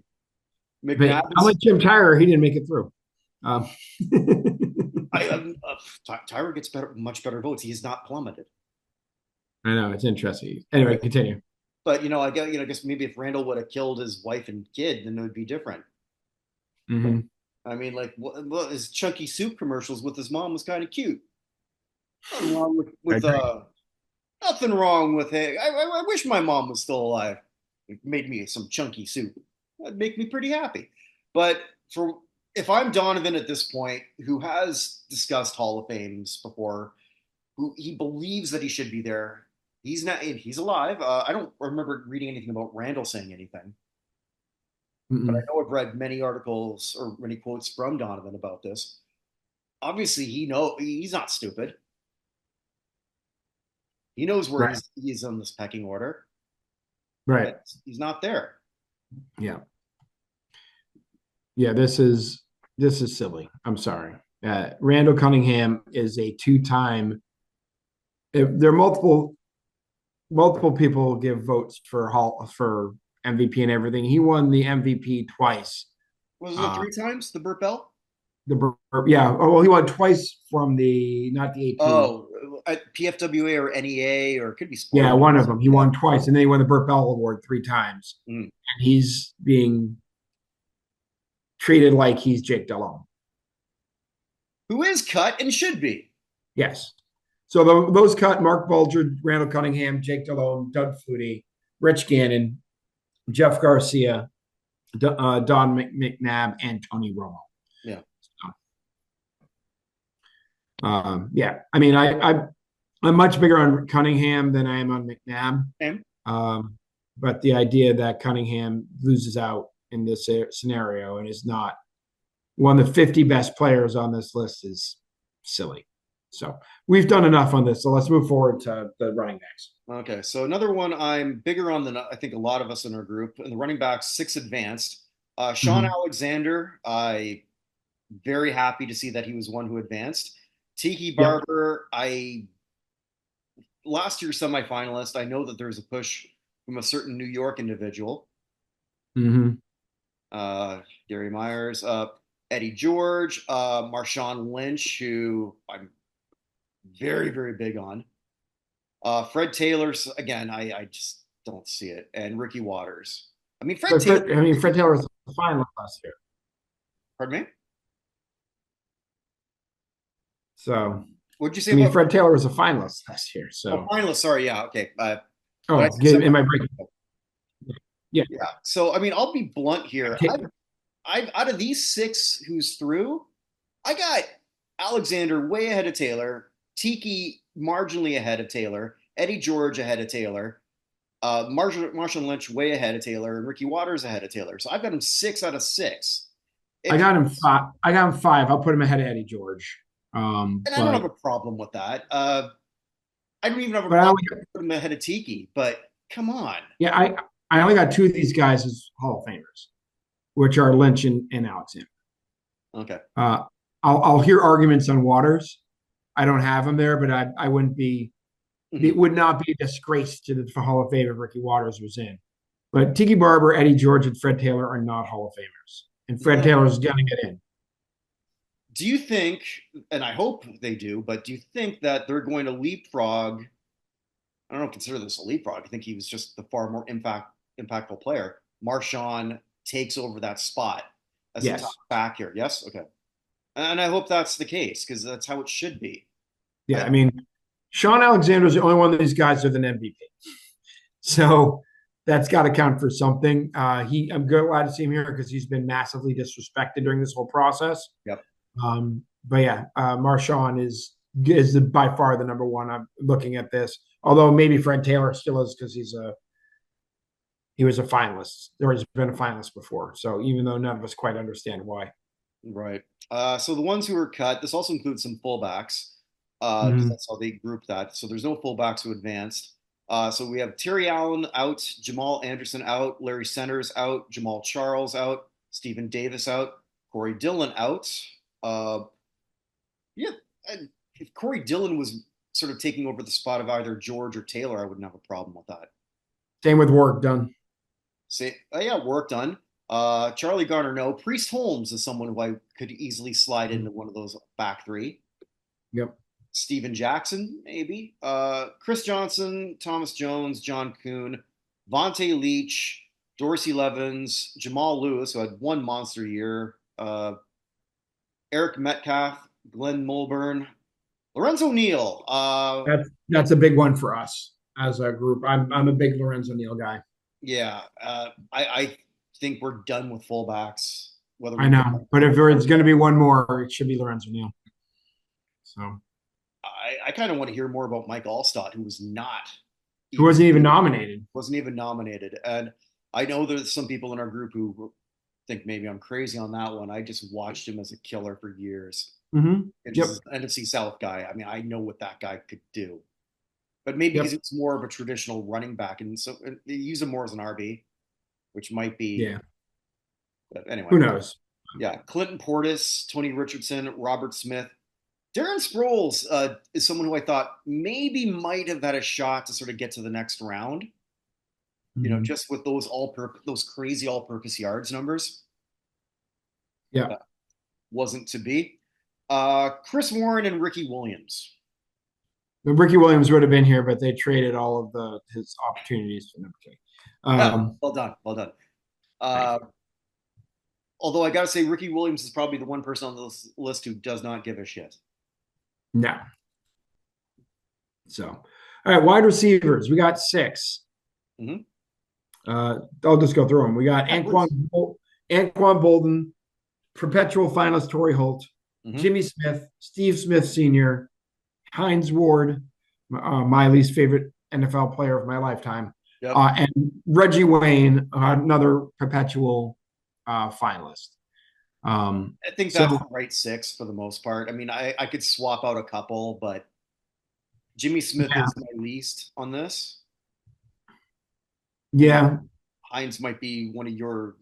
McNabb but is. unlike Jim Tyrer, he didn't make it through. Tyra gets better, much better votes. He has not plummeted. I know it's interesting. Anyway, continue. But I guess maybe if Randall would have killed his wife and kid, then it would be different. Mm-hmm. I mean, like, his chunky soup commercials with his mom was kind of cute. Nothing wrong I agree. nothing wrong with it. I wish my mom was still alive. It made me some chunky soup. That'd make me pretty happy. But for if I'm Donovan at this point, who has discussed Hall of Fames before, who he believes that he should be there, he's not. He's alive. I don't remember reading anything about Randall saying anything, but I Mm-mm. know I've read many articles or many quotes from Donovan about this. Obviously, he's not stupid. He knows where Right. he's on this pecking order, Right. and he's not there. Yeah. Yeah. This is silly. I'm sorry. Randall Cunningham is a two-time. There are multiple people give votes for MVP and everything. He won the MVP twice. Was it Uh, three times the Burt Bell? yeah. Oh, well, he won twice from the not the AP. Oh, at PFWA or NEA or it could be Yeah, Sport. one of them. He Yeah. won twice, and then he won the Burt Bell Award three times. Mm. And he's being treated like he's Jake Delhomme. Who is cut and should be. Yes. So those cut Mark Bulger, Randall Cunningham, Jake Delhomme, Doug Flutie, Rich Gannon, Jeff Garcia, Don McNabb, and Tony Romo. Yeah. Yeah. I mean, I'm much bigger on Cunningham than I am on McNabb. And Um, but the idea that Cunningham loses out in this scenario and is not one of the 50 best players on this list is silly. So we've done enough on this. So let's move forward to the running backs. okay, so another one I'm bigger on than I think a lot of us in our group. In the running backs, six advanced. Sean Mm-hmm. Alexander, I very happy to see that he was one who advanced. Tiki Yep. Barber, I last year's semifinalist. I know that there's a push from a certain New York individual, Mm-hmm. uh, Gary Myers, Eddie George, Marshawn Lynch, who I'm very, very big on. Fred Taylor's, again, I just don't see it. And Ricky Waters. I mean, Fred But Taylor, Fred Taylor was a finalist last year. pardon me? So, What'd you say I mean, about Fred Taylor was a finalist last year. oh, So, finalists? Sorry, yeah, okay. When I oh, said am I breaking? Yeah. yeah. So, I mean, I'll be blunt here. I've out of these six who's through, I got Alexander way ahead of Taylor, Tiki marginally ahead of Taylor, Eddie George ahead of Taylor, Marshall Lynch way ahead of Taylor, and Ricky Waters ahead of Taylor. So I've got him 6 out of 6. I If got him five. I got him five. I'll put him ahead of Eddie George. and I don't have But a problem with that. I don't even have a but I problem only putting him ahead of Tiki. But come on, yeah I only got two of these guys as Hall of Famers, which are Lynch and Alexander. okay. Uh, I'll hear arguments on Waters. I don't have him there, but I wouldn't be. It Mhm. would not be a disgrace to the Hall of Fame if Ricky Waters was in. But Tiki Barber, Eddie George, and Fred Taylor are not Hall of Famers, and Fred Yeah. Taylor is going to get in. Do you think, and I hope they do, but do you think that they're going to leapfrog? I don't consider this a leapfrog. I think he was just the far more impactful player. Marshawn takes over that spot as a top Yes, back here. Yes, okay, and I hope that's the case because that's how it should be. yeah. I I mean, Sean Alexander is the only one of these guys with an MVP. So that's got to count for something. I'm glad to see him here because he's been massively disrespected during this whole process. Yep. But yeah, Marshawn is by far the number one. I'm looking at this, although maybe Fred Taylor still is because he was a finalist, or he's been a finalist before. So even though none of us quite understand why. Right. So the ones who were cut, this also includes some fullbacks, because Mhm. that's how they group that. So there's no fullbacks who advanced. So we have Terry Allen out, Jamal Anderson out, Larry Centers out, Jamal Charles out, Stephen Davis out, Corey Dillon out. Uh, yeah, and if Corey Dillon was sort of taking over the spot of either George or Taylor, I wouldn't have a problem with that. Same with work done. Say, yeah, work done. Charlie Garner, no. Priest Holmes is someone who I could easily slide into one of those back three. Yep. Steven Jackson, maybe. Chris Johnson, Thomas Jones, John Kuhn, Vontae Leach, Dorsey Levens, Jamal Lewis, who had one monster year, Eric Metcalf, Glenn Mulburn, Lorenzo Neal. That's a big one for us as a group. I'm a big Lorenzo Neal guy. Yeah, I think we're done with fullbacks. Whether I we get, know, but if there's going to be one more, it should be Lorenzo Neal. So I kind of want to hear more about Mike Allstott, who was not who even wasn't even nominated. wasn't even nominated. And I know there's some people in our group who think maybe I'm crazy on that one. I just watched him as a killer for years. Mm-hmm. And Yep. just an NFC South guy. I mean, I know what that guy could do. But maybe because Yep. it's more of a traditional running back, and so they use him more as an RB, which might be. Yeah. But anyway, Who knows? yeah. Clinton Portis, Tony Richardson, Robert Smith, Darren Sproles is someone who I thought maybe might have had a shot to sort of get to the next round. You know, Mm-hmm. just with those crazy all-purpose yards numbers. Yeah. Wasn't to be. Chris Warren and Ricky Williams. Ricky Williams would have been here, but they traded all of his opportunities for him. Okay. Ah, well done, well done. Thank Uh, you. although I got to say, Ricky Williams is probably the one person on this list who does not give a shit. No. So, all right, wide receivers. We got 6. Mm-hmm. I'll just go through them. We got Yeah, Anquan Bolden, perpetual finalist Torrey Holt, mm-hmm. Jimmy Smith, Steve Smith Sr., Hines Ward, my least favorite NFL player of my lifetime, Yep. And Reggie Wayne, another perpetual finalist. I think that's the right 6 for the most part. I mean, I could swap out a couple, but Jimmy Smith Yeah. is my least on this. Yeah. Hines might be one of your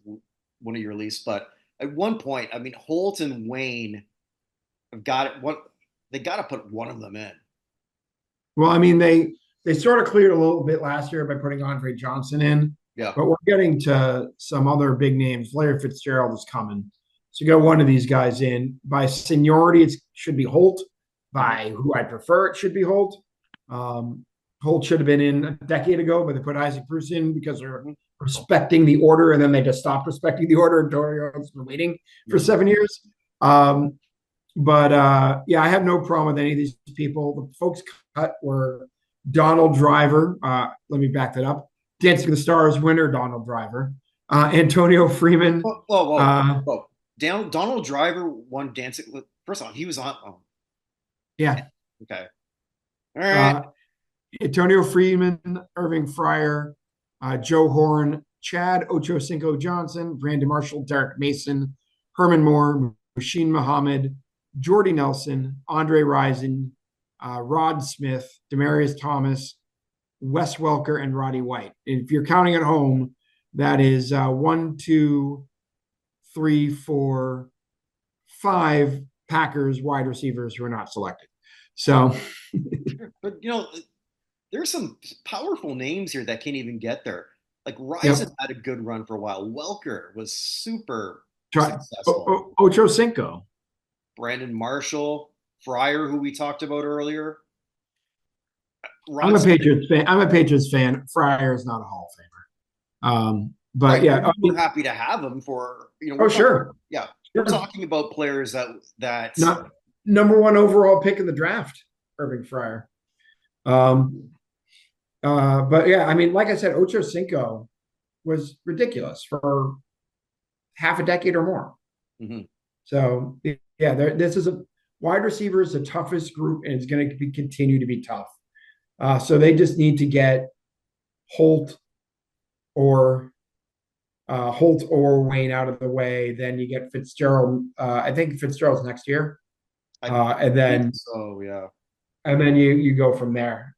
least, but at one point, I mean, Holt and Wayne have got it. What they got to put one of them in. Well, I mean, they sort of cleared a little bit last year by putting Andre Johnson in, Yeah. but we're getting to some other big names. Larry Fitzgerald is coming. So you got one of these guys in. By seniority, it should be Holt. By who I prefer, it should be Holt. Holt should have been in a decade ago, but they put Isaac Bruce in because they're respecting the order, and then they just stopped respecting the order, and Torio's been waiting for 7 years. But yeah, I have no problem with any of these people. The folks cut were Donald Driver. Let me back that up. Dancing with the Stars winner, Donald Driver. Antonio Freeman. Whoa. Donald Driver won Dancing with. First off, he was on. Oh. Yeah. Okay. All right. Antonio Freeman, Irving Fryer, Joe Horn, Chad Ochocinco Johnson, Brandon Marshall, Derek Mason, Herman Moore, Machine Muhammad, Jordy Nelson, Andre Rison, Rod Smith, Demarius Thomas, Wes Welker, and Roddy White. And if you're counting at home, that is 1, 2, 3, 4, 5 Packers wide receivers who are not selected. So, but there's some powerful names here that can't even get there. Like Rison had a good run for a while. Welker was super successful. Ochocinco. Brandon Marshall, Fryer, who we talked about earlier. I'm a Patriots fan. Fryer is not a Hall of Famer. But right, yeah, we're happy to have him for sure. Yeah, we're talking about players that not number 1 overall pick in the draft, Irving Fryer. But yeah, I mean, like I said, Ochocinco was ridiculous for half a decade or more. Mhm. So yeah, this is a wide receiver is the toughest group, and it's going to continue to be tough. So they just need to get Holt or Wayne out of the way. Then you get Fitzgerald. I think Fitzgerald's next year, I and think then so, yeah. you go from there.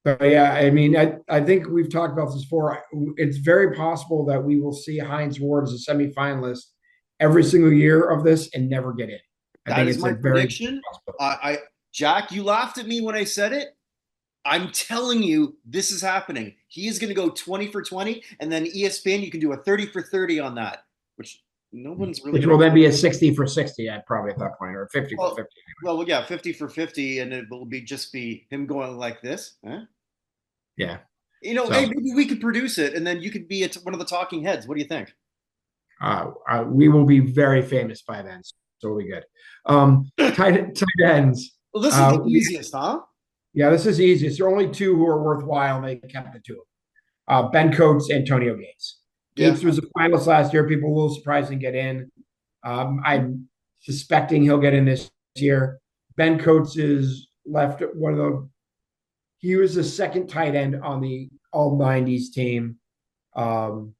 But yeah, I mean, I think we've talked about this before. It's very possible that we will see Hines Ward as a semifinalist every single year of this and never get in. I That think is it's a my very prediction. possible. Jack, you laughed at me when I said it. I'm telling you, this is happening. He is going to go 20 for 20, and then ESPN, you can do a 30 for 30 on that, which no one's really Which going will to. then be a 60 for 60 at probably at that point, or 50 for Well, 50. yeah, 50 for 50, and it will be just be him going like this. Huh? Yeah. Hey, So maybe we could produce it, and then you could be one of the talking heads. What do you think? we will be very famous by then. So it'll be good. Tight ends. Well, this is the easiest, huh? Yeah, this is easy. There are only two who are worthwhile, and they kept the two. Ben Coates, Antonio Gates. Yeah. Gates was a finalist last year. People were a little surprised to get in. I'm suspecting he'll get in this year. Ben Coates is left one of the. He was the second tight end on the All 90s team. Um,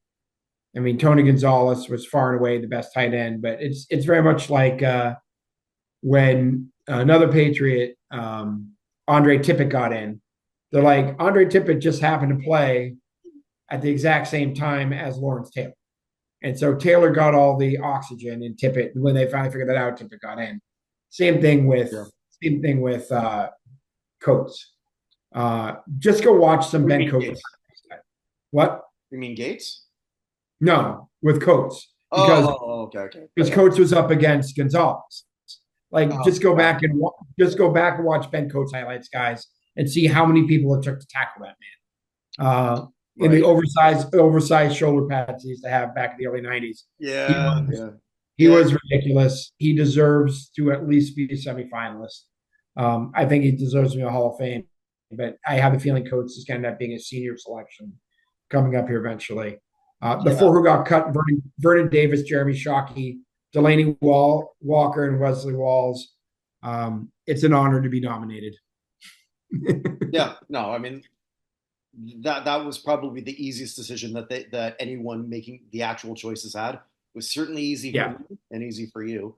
I mean, Tony Gonzalez was far and away the best tight end, but it's very much like when another Patriot, Andre Tippett, got in. They're like, Andre Tippett just happened to play at the exact same time as Lawrence Taylor. And so Taylor got all the oxygen, and Tippett, when they finally figured that out, Tippett got in. Same thing with Yeah. Coates. Just go watch some What do you Ben mean Coates. Gates? What? You mean Gates? No, with Coates because Okay. Coates was up against Gonzalez. Like, Oh, just go right. back and watch Ben Coates highlights, guys, and see how many people it took to tackle that man. In the Right. oversized shoulder pads he used to have back in the early '90s. He Yeah, was yeah, he yeah, was ridiculous. He deserves to at least be a semifinalist. I think he deserves to be a Hall of Fame, but I have a feeling Coates is going to end up being a senior selection coming up here eventually. The yeah. four who got cut: Vernon Davis, Jeremy Shockey, Delaney Walker, and Wesley Walls. It's an honor to be nominated. Yeah. No, I mean that was probably the easiest decision that anyone making the actual choices had. It was certainly easy for Yeah, me and easy for you.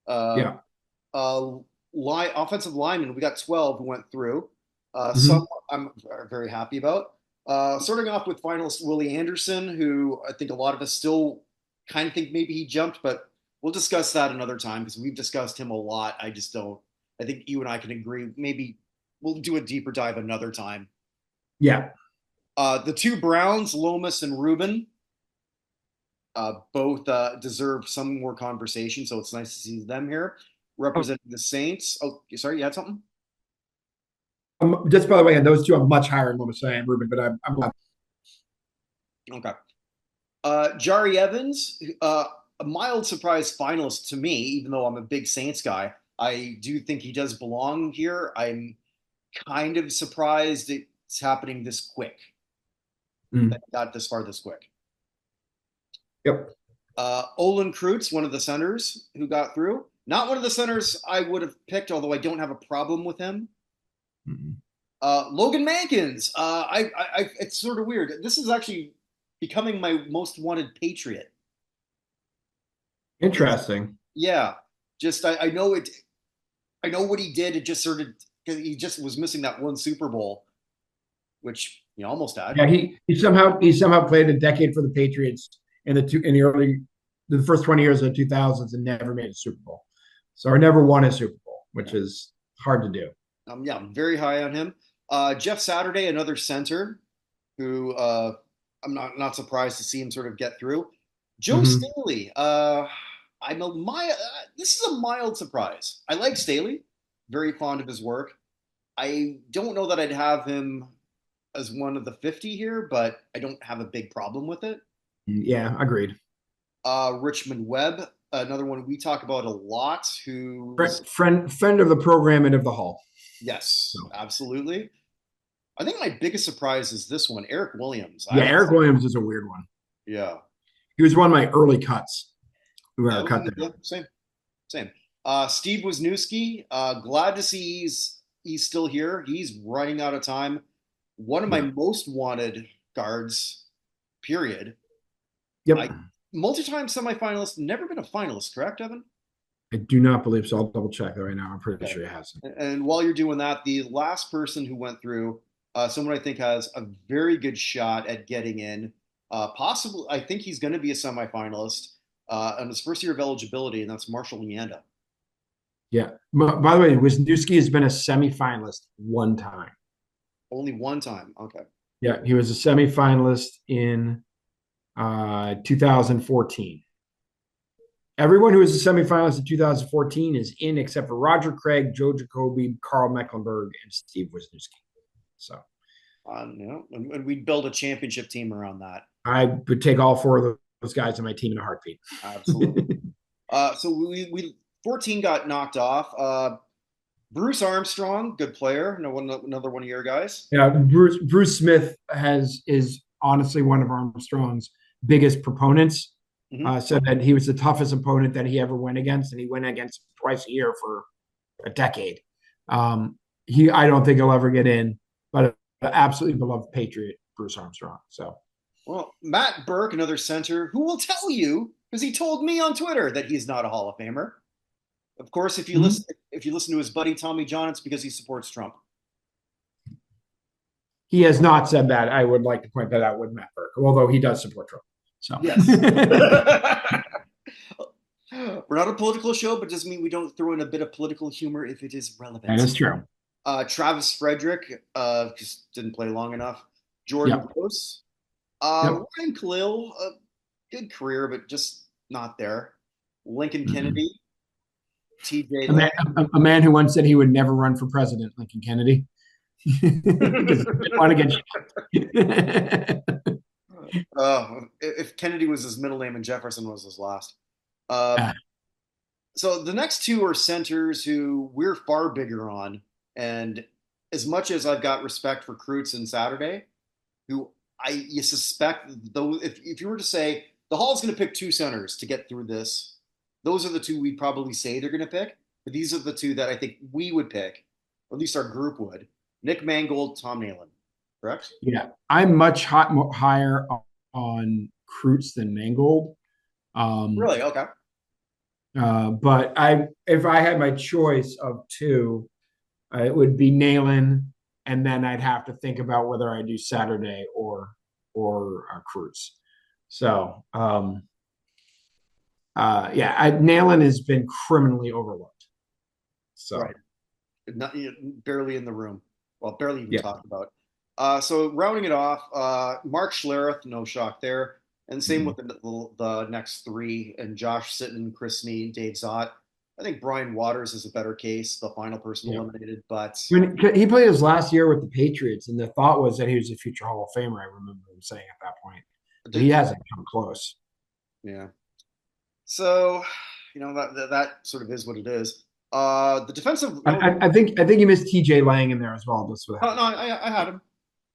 Uh, yeah. uh, offensive linemen, we got 12 who went through. Some Mm-hmm. I'm very happy about. Starting off with finalist Willie Anderson, who I think a lot of us still kind of think maybe he jumped, but we'll discuss that another time because we've discussed him a lot. I just don't. I think you and I can agree. Maybe we'll do a deeper dive another time. Yeah. The two Browns, Lomas and Rubin, both deserve some more conversation. So it's nice to see them here representing the Saints. Oh, sorry, you had something? Just by the way, and those two are much higher in Lomas and Ruben, but I'm Okay. Jari Evans, a mild surprise finalist to me, even though I'm a big Saints guy. I do think he does belong here. I'm kind of surprised it's happening this quick, that he got this far this quick. Yep. Olin Kreutz, one of the centers who got through. Not one of the centers I would have picked, although I don't have a problem with him. Mm-hmm. Logan Mankins. It's sort of weird. This is actually becoming my most wanted Patriot. Interesting. Yeah, just I know it. I know what he did. It just sort of he just was missing that one Super Bowl, which he almost had. Yeah, he somehow played a decade for the Patriots in the first 20 years of the 2000s and never made a Super Bowl. So or never won a Super Bowl, which is hard to do. Yeah, I'm very high on him. Jeff Saturday, another center, who I'm not surprised to see him sort of get through. Joe Mm-hmm. Staley. This is a mild surprise. I like Staley, very fond of his work. I don't know that I'd have him as one of the 50 here, but I don't have a big problem with it. Yeah, agreed. Richmond Webb, another one we talk about a lot. Friend of the program and of the hall. Yes, So absolutely. I think my biggest surprise is this one, Eric Williams. I Yeah, don't. Eric Williams is a weird one. Yeah. He was one of my early cuts who Yeah. got cut Yeah. there. Same. Same. Steve Wisniewski. Glad to see he's still here. He's running out of time. One of my Yeah. most wanted guards. Period. Yep. I multi-time semifinalist. Never been a finalist. Correct, Evan? I do not believe so. I'll double check that right now. I'm pretty Okay. sure he hasn't. And while you're doing that, the last person who went through, someone I think has a very good shot at getting in. Possibly, I think he's going to be a semifinalist on his first year of eligibility, and that's Marshall Leanda. Yeah. By the way, Wisniewski has been a semifinalist one time. Only one time. Okay. Yeah, he was a semifinalist in 2014. Everyone who was a semifinalist in 2014 is in except for Roger Craig, Joe Jacoby, Carl Mecklenburg, and Steve Wisniewski. So and we'd build a championship team around that. I would take all four of those guys on my team in a heartbeat. Absolutely. So we 14 got knocked off. Bruce Armstrong, good player. Another one of your guys. Yeah, Bruce Smith is honestly one of Armstrong's biggest proponents. Mm-hmm. Said that he was the toughest opponent that he ever went against, and he went against him twice a year for a decade. I don't think he'll ever get in, but an absolutely beloved Patriot, Bruce Armstrong. So, well, Matt Burke, another center, who will tell you because he told me on Twitter that he's not a Hall of Famer. Of course, if you listen to his buddy Tommy John, it's because he supports Trump. He has not said that. I would like to point that out with Matt Burke, although he does support Trump. So yes. We're not a political show, but doesn't mean we don't throw in a bit of political humor if it is relevant. That is true. Travis Frederick just didn't play long enough. Jordan Gross. Ryan Khalil, good career, but just not there. Lincoln Kennedy. TJ. A man who once said he would never run for president, Lincoln Kennedy. Because he didn't want to get shot. If Kennedy was his middle name and Jefferson was his last. So the next two are centers who we're far bigger on. And as much as I've got respect for Kreutz and Saturday, who you suspect, though, if you were to say the Hall's going to pick two centers to get through this, those are the two we'd probably say they're going to pick. But these are the two that I think we would pick, or at least our group would. Nick Mangold, Tom Nolan. Correct? Yeah. I'm much higher on Kreutz than Mangold. Really? Okay. But if I had my choice of two, it would be Nolan, and then I'd have to think about whether I do Saturday or Kreutz. So, Nolan has been criminally overlooked. So, right. Not, barely in the room. Well, barely even talked about. So rounding it off, Mark Schlereth, no shock there. And same with the next three, and Josh Sitton, Chris Snead, Dave Zott. I think Brian Waters is a better case, the final person eliminated. But when he played his last year with the Patriots, and the thought was that he was a future Hall of Famer. I remember him saying at that point, but he hasn't come close. Yeah. So, that sort of is what it is. The defensive. I think you missed T.J. Lang in there as well. Just with no, I had him.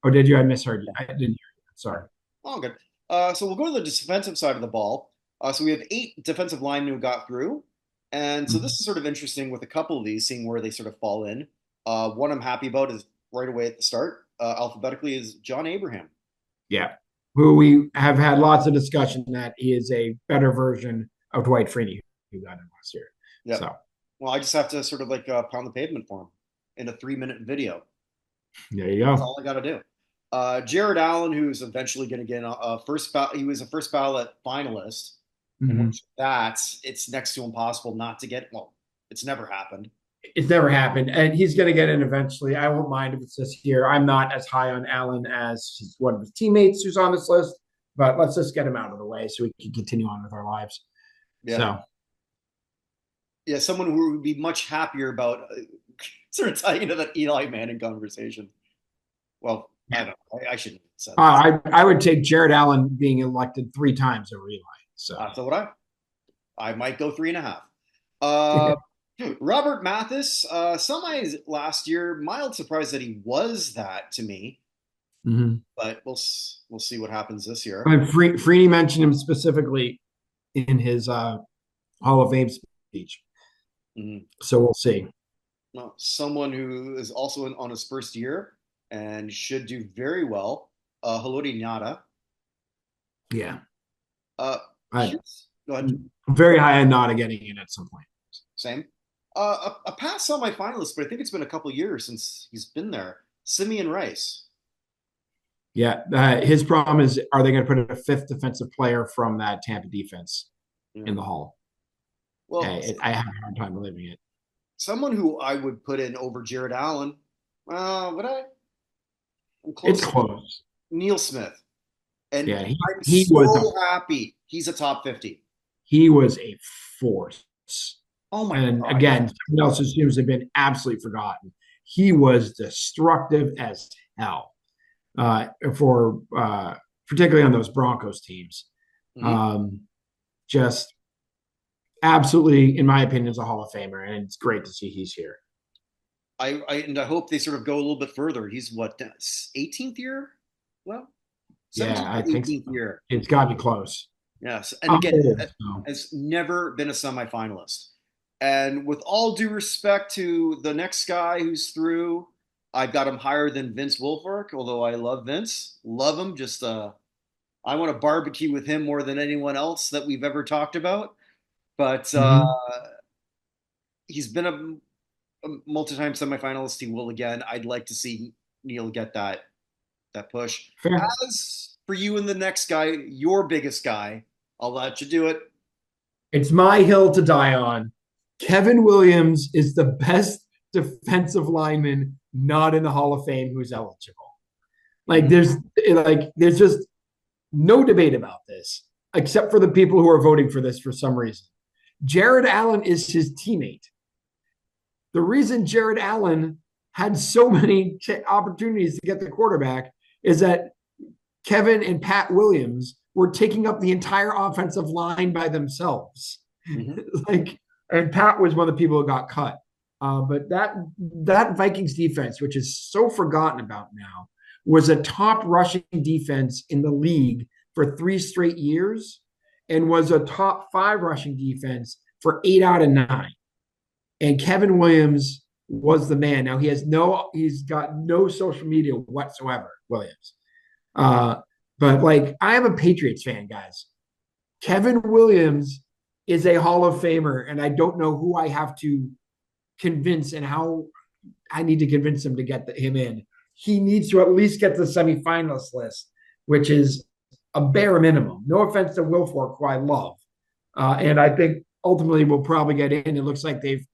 Oh, did you? I misheard you. I didn't hear you. Sorry. Oh, good. So we'll go to the defensive side of the ball. So we have 8 defensive linemen who got through. And so this is sort of interesting with a couple of these, seeing where they sort of fall in. One I'm happy about is right away at the start, alphabetically, is John Abraham. Yeah. Who we have had lots of discussion that he is a better version of Dwight Freeney, who got him last year. Yeah. So. Well, I just have to sort of pound the pavement for him in a 3-minute video. There you go. That's all I got to do. Jared Allen, who's eventually going to get a first ballot. He was a first ballot finalist. And it's next to impossible not to get. Well, it's never happened. It's never happened, and he's going to get in eventually. I won't mind if it's this year. I'm not as high on Allen as one of his teammates who's on this list, but let's just get him out of the way so we can continue on with our lives. Yeah. Yeah, someone who would be much happier about sort of tying into that Eli Manning conversation. Well, I don't know. I shouldn't have said that. I would take Jared Allen being elected 3 times over Eli. So would I might go 3.5. Robert Mathis, semis last year. Mild surprise that he was that to me, Mm-hmm. but we'll see what happens this year. And Freeney mentioned him specifically in his Hall of Fame speech. Mhm. So we'll see. Well, someone who is also on his first year and should do very well. Haloti Nyada. Yeah. Uh, I, Go ahead. I'm very high on Nada getting in at some point. Same. A past semifinalist, but I think it's been a couple years since he's been there. Simeon Rice. Yeah. His problem is, are they going to put a fifth defensive player from that Tampa defense Yeah. in the Hall? Well, I have a hard time believing it. someone who I would put in over Jared Allen. Would I? I'm It's close. close. Neil Smith. And Yeah. I'm He was so happy he's a top 50. a force. Oh my And God. again, someone else who seems to have been absolutely forgotten. He was destructive as hell for particularly on those Broncos teams. Mhm. Um, just absolutely, in my opinion, is a Hall of Famer, and it's great to see he's here. And I hope they sort of go a little bit further. He's what, 18th year? Well, Yeah, 17th I or think 18th so. year. It's got to be close. Yes. And I'm again, old, so. has never been a semifinalist. And with all due respect to the next guy who's through, I've got him higher than Vince Wilfork, although I love Vince, love him. Just I want to barbecue with him more than anyone else that we've ever talked about. But Mm-hmm. he's been a multi-time semifinalist. He will again. I'd like to see Neil get that push. Fair. As for you and the next guy, your biggest guy, I'll let you do it. It's my hill to die on. Kevin Williams is the best defensive lineman not in the Hall of Fame who's eligible. Like Mhm. there's just no debate about this, except for the people who are voting for this for some reason. Jared Allen is his teammate. The reason Jared Allen had so many opportunities to get the quarterback is that Kevin and Pat Williams were taking up the entire offensive line by themselves. Mhm. like, and Pat was one of the people who got cut. But that Vikings defense, which is so forgotten about now, was a top rushing defense in the league for 3 straight years, and was a top 5 rushing defense for 8 out of 9. And Kevin Williams was the man. Now he's got no social media whatsoever, Williams. Uh, but like, I am a Patriots fan, guys. Kevin Williams is a Hall of Famer, and I don't know who I have to convince and how I need to convince him to get him in. He needs to at least get to the semifinalist list, which is a bare minimum. No offense to Wilfork, who I love. And I think ultimately we'll probably get in. It looks like they've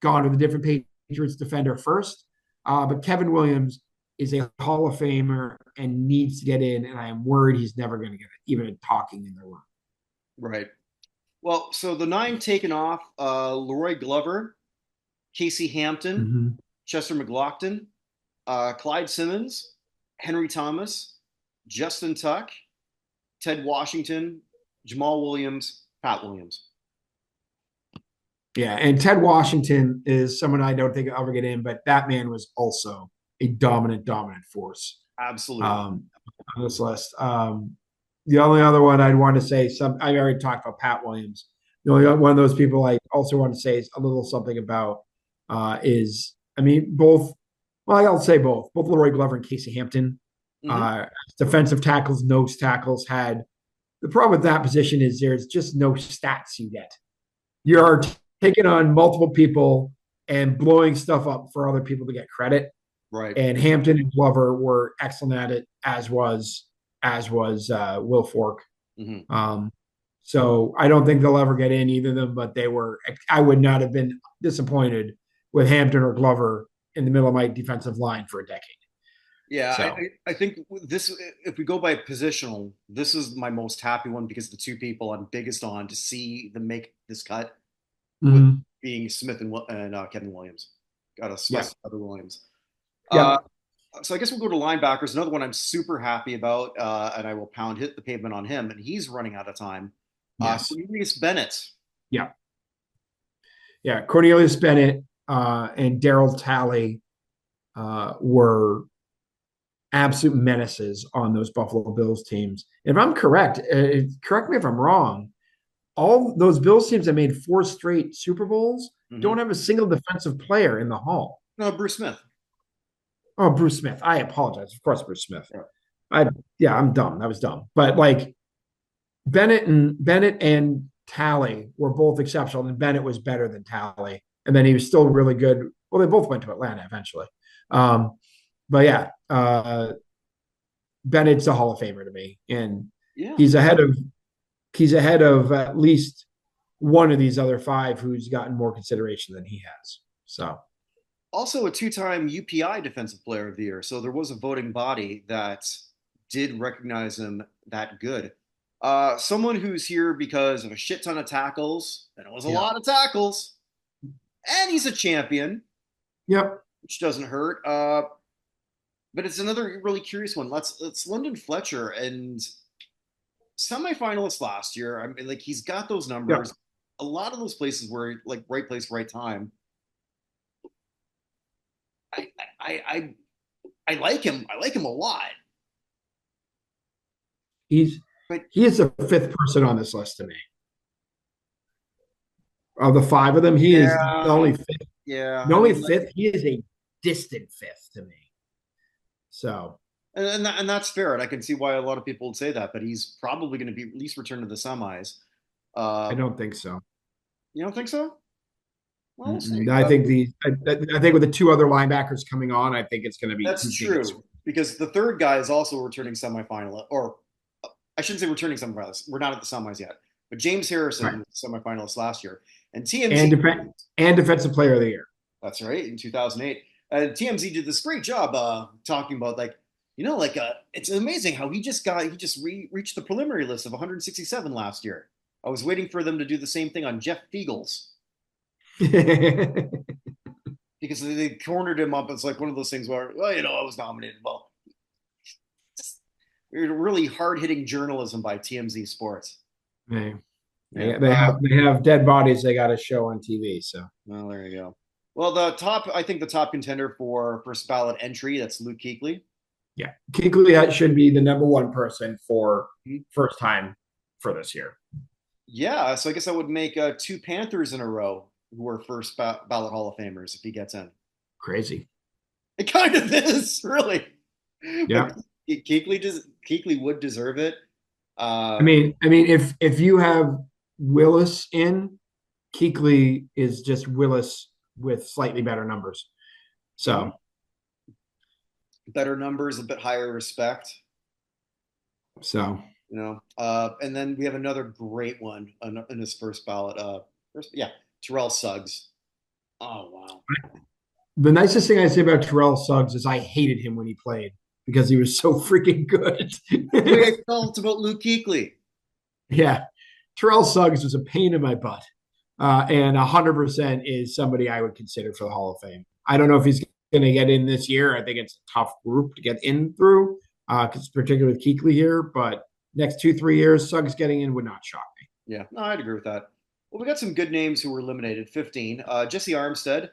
gone to the different Patriots defender first. But Kevin Williams is a Hall of Famer and needs to get in, and I am worried he's never going to get it, even talking in the room. Right. Well, so the nine taken off: Leroy Glover, Casey Hampton, Mm-hmm. Chester McLaughlin, Clyde Simmons, Henry Thomas, Justin Tuck, Ted Washington, Jamal Williams, Pat Williams. Yeah, and Ted Washington is someone I don't think I'll ever get in, but that man was also a dominant force Absolutely. on this list. The only other one I'd want to say, I already talked about Pat Williams. The only one of those people I also want to say is a little something about is, I mean, both. Well, I'll say both Leroy Glover and Casey Hampton, Hmm. uh, defensive tackles, nose tackles. Had the problem with that position is there's just no stats you get. You're taking on multiple people and blowing stuff up for other people to get credit. Right. And Hampton and Glover were excellent at it, as was Will Fork. Hmm. So I don't think they'll ever get in either of them, but they were. I would not have been disappointed with Hampton or Glover in the middle of my defensive line for a decade. Yeah, So I think this, if we go by positional, this is my most happy one because the two people I'm biggest on to see them make this cut with mm-hmm. being Smith and Kevin Williams. Got to Yeah, specify the Williams. Uh, yeah, so I guess we'll go to linebackers. Another one I'm super happy about, and I will hit the pavement on him, and he's running out of time. yes, Cornelius Bennett. yeah. Yeah, Cornelius Bennett and Daryl Talley were absolute menaces on those Buffalo Bills teams. If I'm correct, correct me if I'm wrong. All those Bills teams that made 4 straight Super Bowls Mm-hmm. don't have a single defensive player in the Hall. No, Bruce Smith. Oh, Bruce Smith. I apologize. Of course, Bruce Smith. Yeah. I yeah, I'm dumb. That was dumb. But like Bennett and Talley were both exceptional, and Bennett was better than Talley. And then he was still really good. Well, they both went to Atlanta eventually. But yeah, Bennett's a Hall of Famer to me, and Yeah. he's ahead of he's ahead of at least one of these other five who's gotten more consideration than he has. So Also a two-time UPI Defensive Player of the Year. So there was a voting body that did recognize him that good. Someone who's here because of a shit ton of tackles, and it was a yeah, lot of tackles, and he's a champion, yep. which doesn't hurt. But it's another really curious one. Let's London Fletcher and semifinalist last year. I mean, like he's got those Yep. numbers. A lot of those places where like right place, right time. I I I, I like him. I like him a lot. He's But he is the fifth person on this list to me. Of the five of them, he is the yeah, only fifth. yeah. The I only mean, fifth. He is a distant fifth to me. So and that's fair, and I can see why a lot of people would say that. But he's probably going to be at least return to the semis. I Uh, don't think so. you don't think so? Well, we'll see. I think I think with the two other linebackers coming on, I think it's going to be That's who's going to get true because the third guy is also returning semifinal, or I shouldn't say returning semifinalist. We're not at the semis yet, but James right Harrison was semifinalist last year, and and TMZ. and defensive player of the year. That's right, in 2008. TMZ did this great job talking about it's amazing how he just reached the preliminary list of 167 last year. I was waiting for them to do the same thing on Jeff Fiegels because they cornered him up. It's like one of those things where, well, I was nominated. Well, just really hard hitting journalism by TMZ Sports. they, Yeah. they have dead bodies they got to show on TV. So Well, there you go. Well, I think the top contender for first ballot entry, that's Luke Kuechly. yeah, Kuechly should be the number one person for Mhm. first time for this year. Yeah, so I guess I would make two Panthers in a row who are first ballot Hall of Famers if he gets in. Crazy. It kind of is, really. But Yeah. Kuechly would deserve it. Uh, If you have Willis in, Kuechly is just Willis with slightly better numbers. mhm. So Better numbers, a bit higher respect. so And then we have another great one in his first ballot. Yeah, Terrell Suggs. Oh wow. the nicest thing I say about Terrell Suggs is I hated him when he played because he was so freaking good. The way I felt about Luke Kuechly. Yeah. Terrell Suggs was a pain in my butt. And 100% is somebody I would consider for the Hall of Fame. I don't know if he's going to get in this year. I think it's a tough group to get in through, because particularly with Kuechly here. But next 2-3 years, Suggs getting in would not shock me. Yeah, no, I'd agree with that. Well, we got some good names who were eliminated. 15. Jesse Armstead,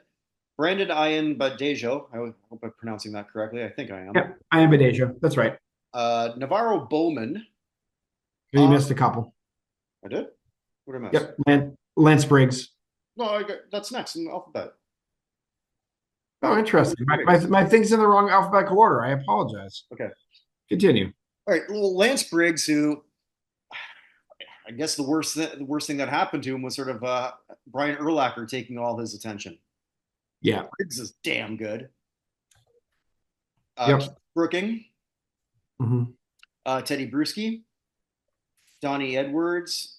Brandon Ian Badejo. I hope I'm pronouncing that correctly. I think I am. Yeah, I am Badejo. That's right. Navarro Bowman. You Uh, missed a couple. I did? What did I miss? Yep. Lance Briggs. No, that's next in the alphabet. Oh, interesting. My thing's in the wrong alphabetical order. I apologize. Okay. Continue. All right. Well, Lance Briggs, who I guess the worst thing that happened to him was sort of Brian Urlacher taking all his attention. Yeah. Briggs is damn good. Keith Yep. Brooking, Mm-hmm. Teddy Bruschi, Donnie Edwards,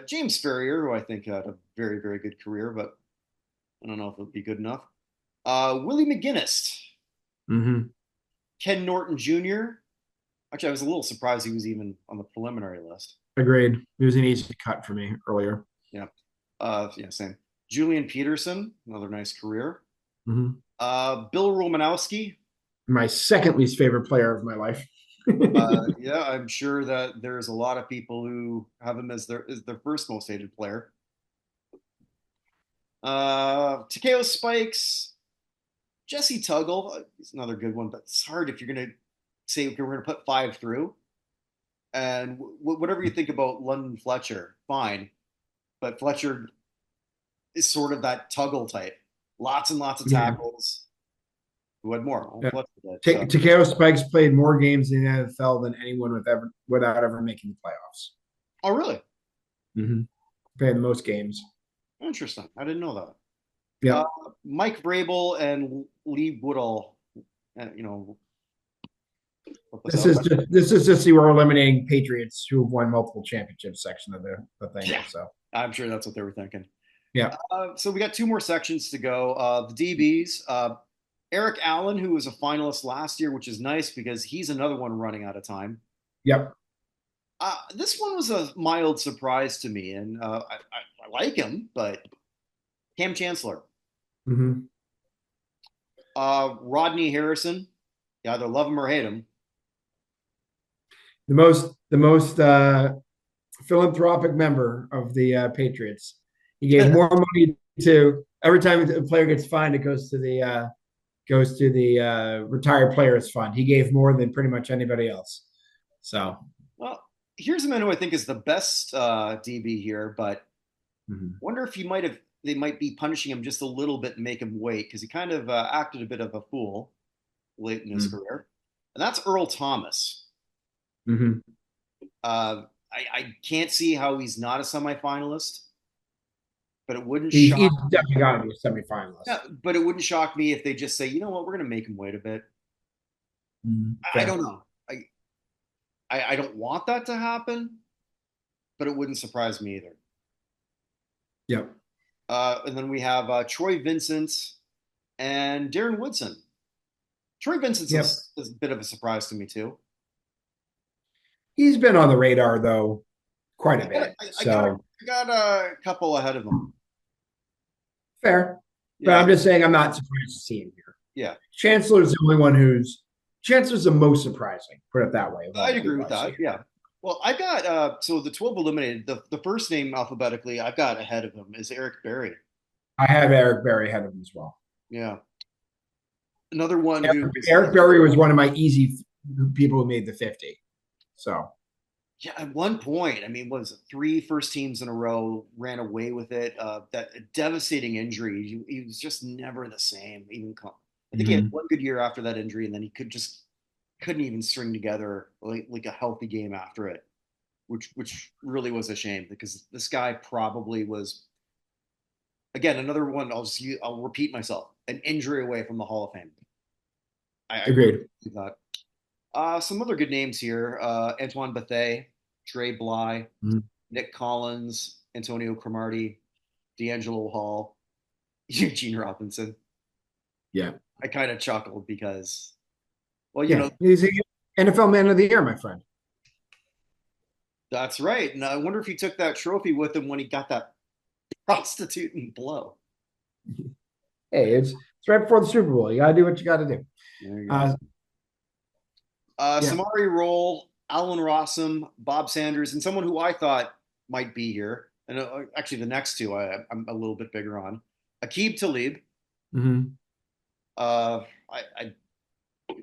James Ferrier, who I think had a very, very good career, but I don't know if it would be good enough. Willie McGinnis, Mm-hmm. Ken Norton Jr. Actually, I was a little surprised he was even on the preliminary list. Agreed. It was an easy cut for me earlier. Yeah. Yeah, same. Julian Peterson, another nice career. Mm-hmm. Bill Romanowski. My second least favorite player of my life. Yeah, I'm sure that there's a lot of people who have him as their first most hated player. Takeo Spikes, Jesse Tuggle is another good one, but it's hard if you're going to say, okay, we're going to put five through. And whatever you think about London Fletcher, fine. But Fletcher is sort of that Tuggle type. Lots and lots of Yeah. tackles. Who had more? Well, Yeah. Fletcher did. So. Takeo Spikes played more games in the NFL than anyone without ever making the playoffs. Oh, really? Mm-hmm. Played the most games. Interesting. I didn't know that. Uh, Yep. Mike Vrabel and Lee Woodall, you know, look this This up. is just you are eliminating Patriots who have won multiple championships section of the thing. Yeah, So I'm sure that's what they were thinking. yeah. So we got two more sections to go. The DBs, Eric Allen, who was a finalist last year, which is nice because he's another one running out of time. Yep. This one was a mild surprise to me, and I like him, but Cam Chancellor, Mm-hmm. Rodney Harrison, you either love him or hate him. The most philanthropic member of the Patriots. He gave more money to every time a player gets fined, it goes to the retired players fund. He gave more than pretty much anybody else. So Well, here's a man who I think is the best DB here, but mm-hmm. wonder if they might be punishing him just a little bit and make him wait because he kind of acted a bit of a fool late in his Mm-hmm. career, and that's Earl Thomas. Mm-hmm. I can't see how he's not a semifinalist, but it wouldn't He's shock. definitely got to be a semifinalist. Yeah, but it wouldn't shock me if they just say, you know what, we're going to make him wait a bit. Mm-hmm. I don't know. I don't want that to happen, but it wouldn't surprise me either. Yep. And then we have Troy Vincent and Darren Woodson. Troy Vincent's Yep. a bit of a surprise to me too. He's been on the radar though quite a bit. I got a couple ahead of him. Fair. But Yeah, I'm just saying I'm not surprised to see him here. yeah, Chancellor's the only one Chancellor's the most surprising, put it that way. I'd agree with that. Yeah. Well, I got so the 12 eliminated. The first name alphabetically I've got ahead of him is Eric Berry. I have Eric Berry ahead of him as well. Yeah. Another one Eric Berry was one of my easy people who made the 50. So yeah, at one point, I mean, was it three first teams in a row ran away with it? That devastating injury. He was just never the same. I think he had one good year after that injury, and then he couldn't even string together like a healthy game after it, which really was a shame because this guy probably was again another one. I'll repeat myself, an injury away from the Hall of Fame. I agreed. really thought. Some other good names here: Antoine Bethea, Trey Bly, Nick Collins, Antonio Cromartie, D'Angelo Hall, Eugene Robinson. Yeah. I kind of chuckled because, well, he's the NFL Man of the Year, my friend. That's right. And I wonder if he took that trophy with him when he got that prostituting blow. Hey, it's right before the Super Bowl. You got to do what you got to do. There you go. Samari Roll, Alan Rossum, Bob Sanders, and someone who I thought might be here, and actually the next two I'm a little bit bigger on. Aqib Talib. Mm-hmm.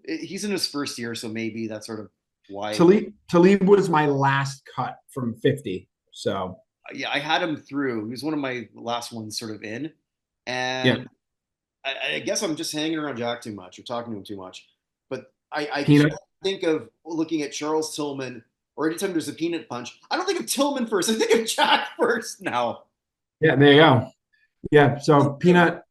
He's in his first year, so maybe that's sort of why. Talib was my last cut from 50. So yeah, I had him through. He was one of my last ones sort of in. And I guess I'm just hanging around Jack too much or talking to him too much. But I can't think of looking at Charles Tillman or anytime there's a peanut punch. I don't think of Tillman first. I think of Jack first now. Yeah, there you go. Yeah, so Peanut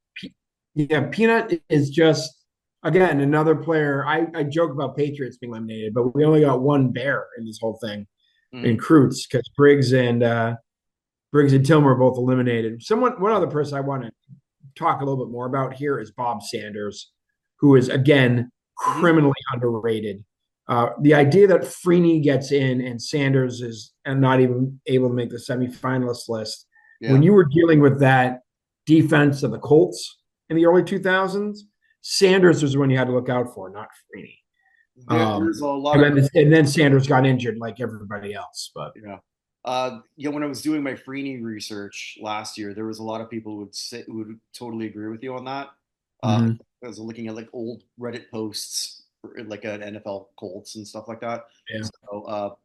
is just, again, another player. I joke about Patriots being eliminated, but we only got one bear in this whole thing in Kreutz because Briggs and Tillman are both eliminated. One other person I want to talk a little bit more about here is Bob Sanders, who is, again, criminally underrated. The idea that Freeney gets in and Sanders is not even able to make the semifinalist list. Yeah. When you were dealing with that defense of the Colts in the early 2000s, Sanders was the one you had to look out for, not Freeney. There's a lot and then Sanders got injured like everybody else. But yeah, When I was doing my Freeney research last year, there was a lot of people who would totally agree with you on that. Mhm. I was looking at like old Reddit posts, for, like an NFL Colts and stuff like that. Yeah. So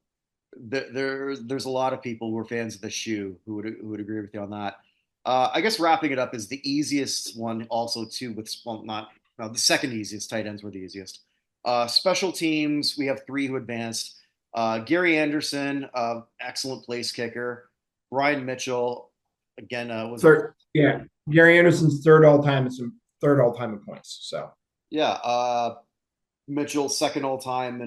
there's a lot of people who are fans of the shoe who would agree with you on that. I guess wrapping it up is the easiest one, also too. With well, not no, the second easiest. Tight ends were the easiest. Special teams, we have three who advanced. Gary Anderson, excellent place kicker. Brian Mitchell, again, was it? Third, yeah. Gary Anderson's third all time in points. So Yeah, Mitchell second all time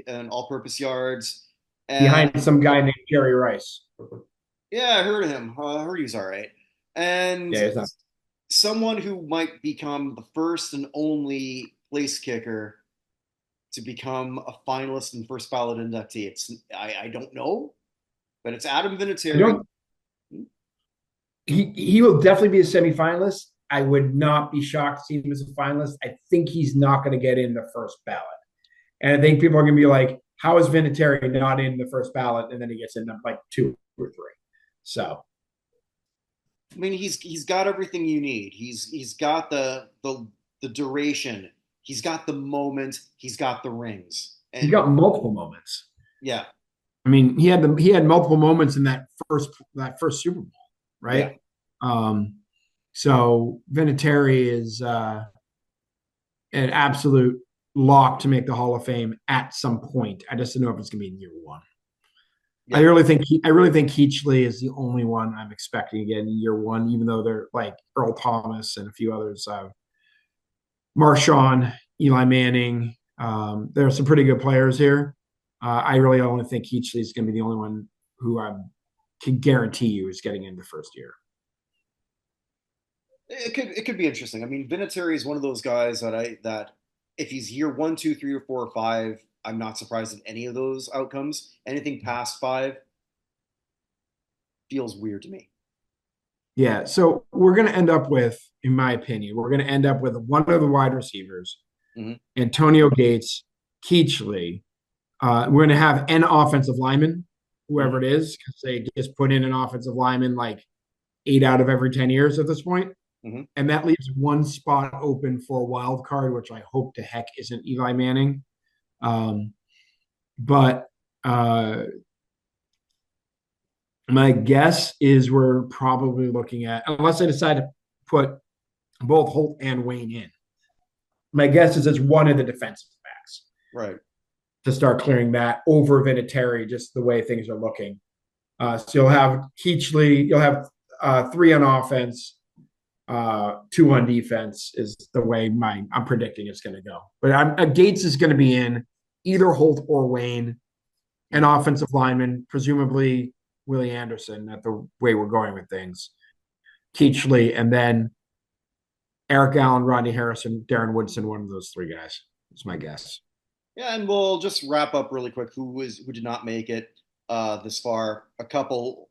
and all-purpose yards. And behind some guy named Jerry Rice. yeah, I heard of him. I heard he's all right. And Yeah, he's not. someone who might become the first and only place kicker to become a finalist and first ballot inductee. I don't know, but it's Adam I Vinatieri. don't. He will definitely be a semifinalist. I would not be shocked to see him as a finalist. I think he's not going to get in the first ballot, and I think people are going to be like, "How is Vinatieri not in the first ballot?" And then he gets in like two or three. So I mean, he's got everything you need. He's got the duration. He's got the moment. He's got the rings. he's And got multiple moments. yeah, I mean, he had multiple moments in that first Super Bowl, yeah. right? Um, so Vinatieri is an absolute lock to make the Hall of Fame at some point. I just don't know if it's going to be in year one. Yeah. I really think Keachley is the only one I'm expecting again in year one, even though they're like Earl Thomas and a few others, Marshawn, Eli Manning. There are some pretty good players here. I really only think Keachley is going to be the only one who I can guarantee you is getting in the first year. It could be interesting. I mean, Vinatieri is one of those guys that if he's year one, two, three, or four, or five, I'm not surprised at any of those outcomes. Anything past five feels weird to me. Yeah, so we're going to end up with, in my opinion, we're going to end up with one of the wide receivers, Hmm. Antonio Gates, Keachley. We're going to have an offensive lineman, Hmm. whoever it is, because they just put in an offensive lineman like 8 out of every 10 years at this point. Hmm. And that leaves one spot open for a wild card, which I hope to heck isn't Eli Manning. Um, but my guess is we're probably looking at, unless I decide to put both Holt and Wayne in, my guess is it's one of the defensive backs Right. to start clearing that over Vinatieri, just the way things are looking. So you'll have Keachley, you'll have three on offense, two on defense is the way I'm predicting it's going to go. But Gates is going to be in either Holt or Wayne, an offensive lineman, presumably Willie Anderson. At the way we're going with things, Keachley, and then Eric Allen, Rodney Harrison, Darren Woodson. One of those three guys is my guess. Yeah, and we'll just wrap up really quick. Who did not make it this far? A couple.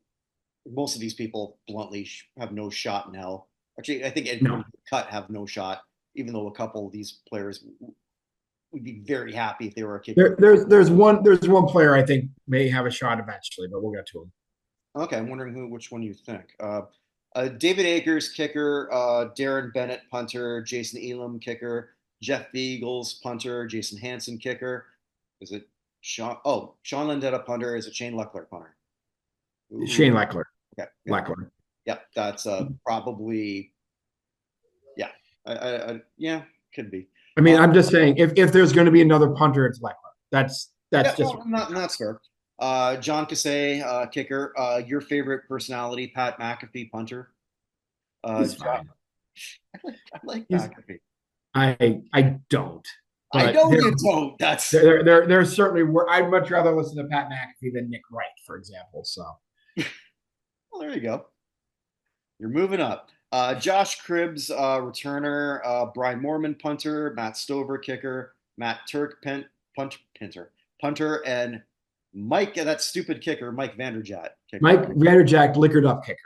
Most of these people bluntly have no shot in hell. Actually, I think anyone No, who cut have no shot. Even though a couple of these players would be very happy if they were a kicker. there's one player I think may have a shot eventually, but we'll get to him. Okay, I'm wondering which one you think. David Akers, kicker. Darren Bennett, punter. Jason Elam, kicker. Jeff Beagles, punter. Jason Hansen, kicker. Is it Sean? Oh, Sean Landetta, punter. Is it Shane Leckler, punter? Ooh, Shane Leckler. okay. Yeah. Leckler. Yeah. That's probably, yeah. Yeah, could be. I mean, I'm just saying if there's going to be another punter, it's Leckler. That's Yeah, just no, that's fair. John Casay, kicker. Your favorite personality, Pat McAfee, punter. he's John, fine. I like He's McAfee. I don't, I but know you don't. That's there certainly were. I'd much rather listen to Pat McAfee than Nick Wright, for example. So well, there you go. You're moving up. Josh Cribbs, returner. Brian Mormon, punter. Matt Stover, kicker. Matt Turk, punter, and Mike, that stupid kicker, Mike Vanderjagt, kicker. Mike Vanderjack liquored up kicker.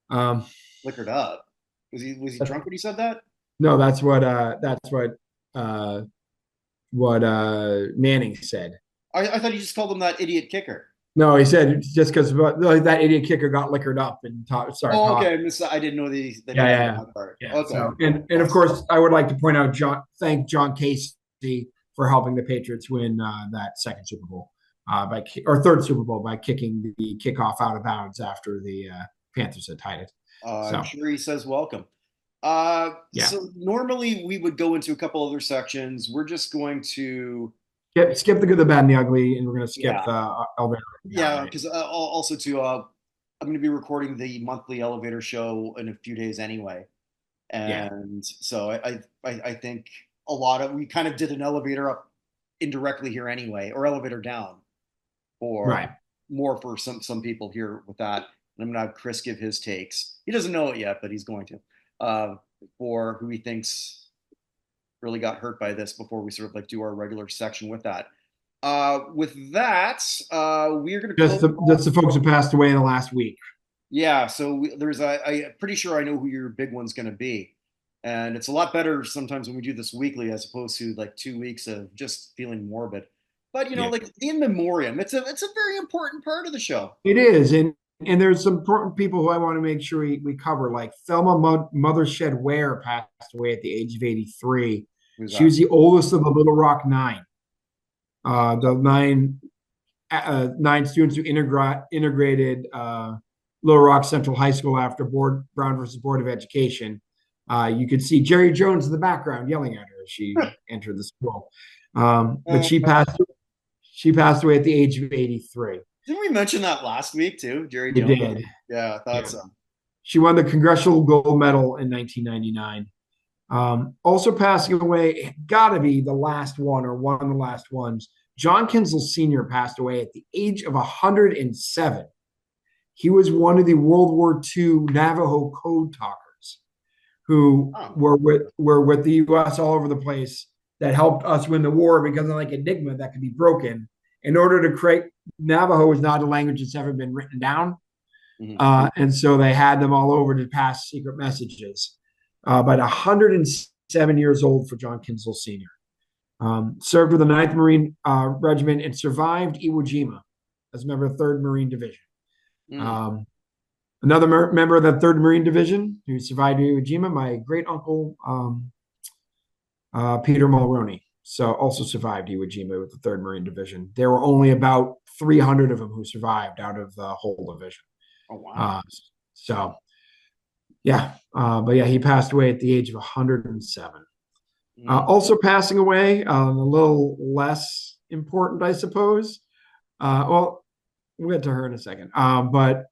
Um, Liquored up. Was he drunk when he said that? no, that's what Manning said. I thought he just called him that idiot kicker. No, he said it's just because that idiot kicker got liquored up and started Oh, talking. okay. I didn't know that he Yeah, mentioned yeah, that part. yeah. Okay. So, and of Awesome. course, I would like to point out thank John Casey for helping the Patriots win that second Super Bowl or third Super Bowl by kicking the kickoff out of bounds after the Panthers had tied it. I'm So, sure he says welcome. yeah, So normally we would go into a couple other sections. We're just going to, skip the good, the bad, and the ugly, and we're going to skip yeah, the elevator now, yeah, right? because also too, I'm going to be recording the monthly elevator show in a few days anyway, Yeah, and so I think a lot of we kind of did an elevator up indirectly here anyway, or elevator down for right. more for some people here with that. And I'm gonna have Chris give his takes. He doesn't know it yet, but he's going to for who he thinks really got hurt by this before we sort of like do our regular section with that. With that, we're gonna close Just off. the folks who passed away in the last week. Yeah, so I'm pretty sure I know who your big one's gonna be, and it's a lot better sometimes when we do this weekly as opposed to like 2 weeks of just feeling morbid. But Yeah. like the in memoriam, it's a very important part of the show. It is, and there's some important people who I want to make sure we cover. Like Thelma Mothershed Ware passed away at the age of 83. Who's She that? was the oldest of the Little Rock Nine. The nine students who integrated Little Rock Central High School after Brown versus Board of Education. You could see Jerry Jones in the background yelling at her as she entered the school. But Uh, she passed away at the age of 83. didn't we mention that last week too, Jerry We Jones? did. Yeah, I thought Yeah. so. She won the Congressional Gold Medal in 1999. Also passing away, gotta be the last one or one of the last ones. John Kinsel Sr. passed away at the age of 107. He was one of the World War II Navajo code talkers who Oh, were with the U.S. all over the place that helped us win the war because of like Enigma that could be broken. In order to create Navajo is not a language that's ever been written down. mhm. And so they had them all over to pass secret messages. But 107 years old for John Kinsel Sr. Served with the Ninth Marine Regiment and survived Iwo Jima as a member of the 3rd Marine Division. Mm. Um, another member of the 3rd Marine Division who survived Iwo Jima, my great uncle, Peter Mulroney. So also survived Iwo Jima with the 3rd Marine Division. There were only about 300 of them who survived out of the whole division. Oh wow. Uh, so yeah, but yeah, he passed away at the age of 107. Mm. Also passing away, a little less important, I suppose. Well, we'll get to her in a second. But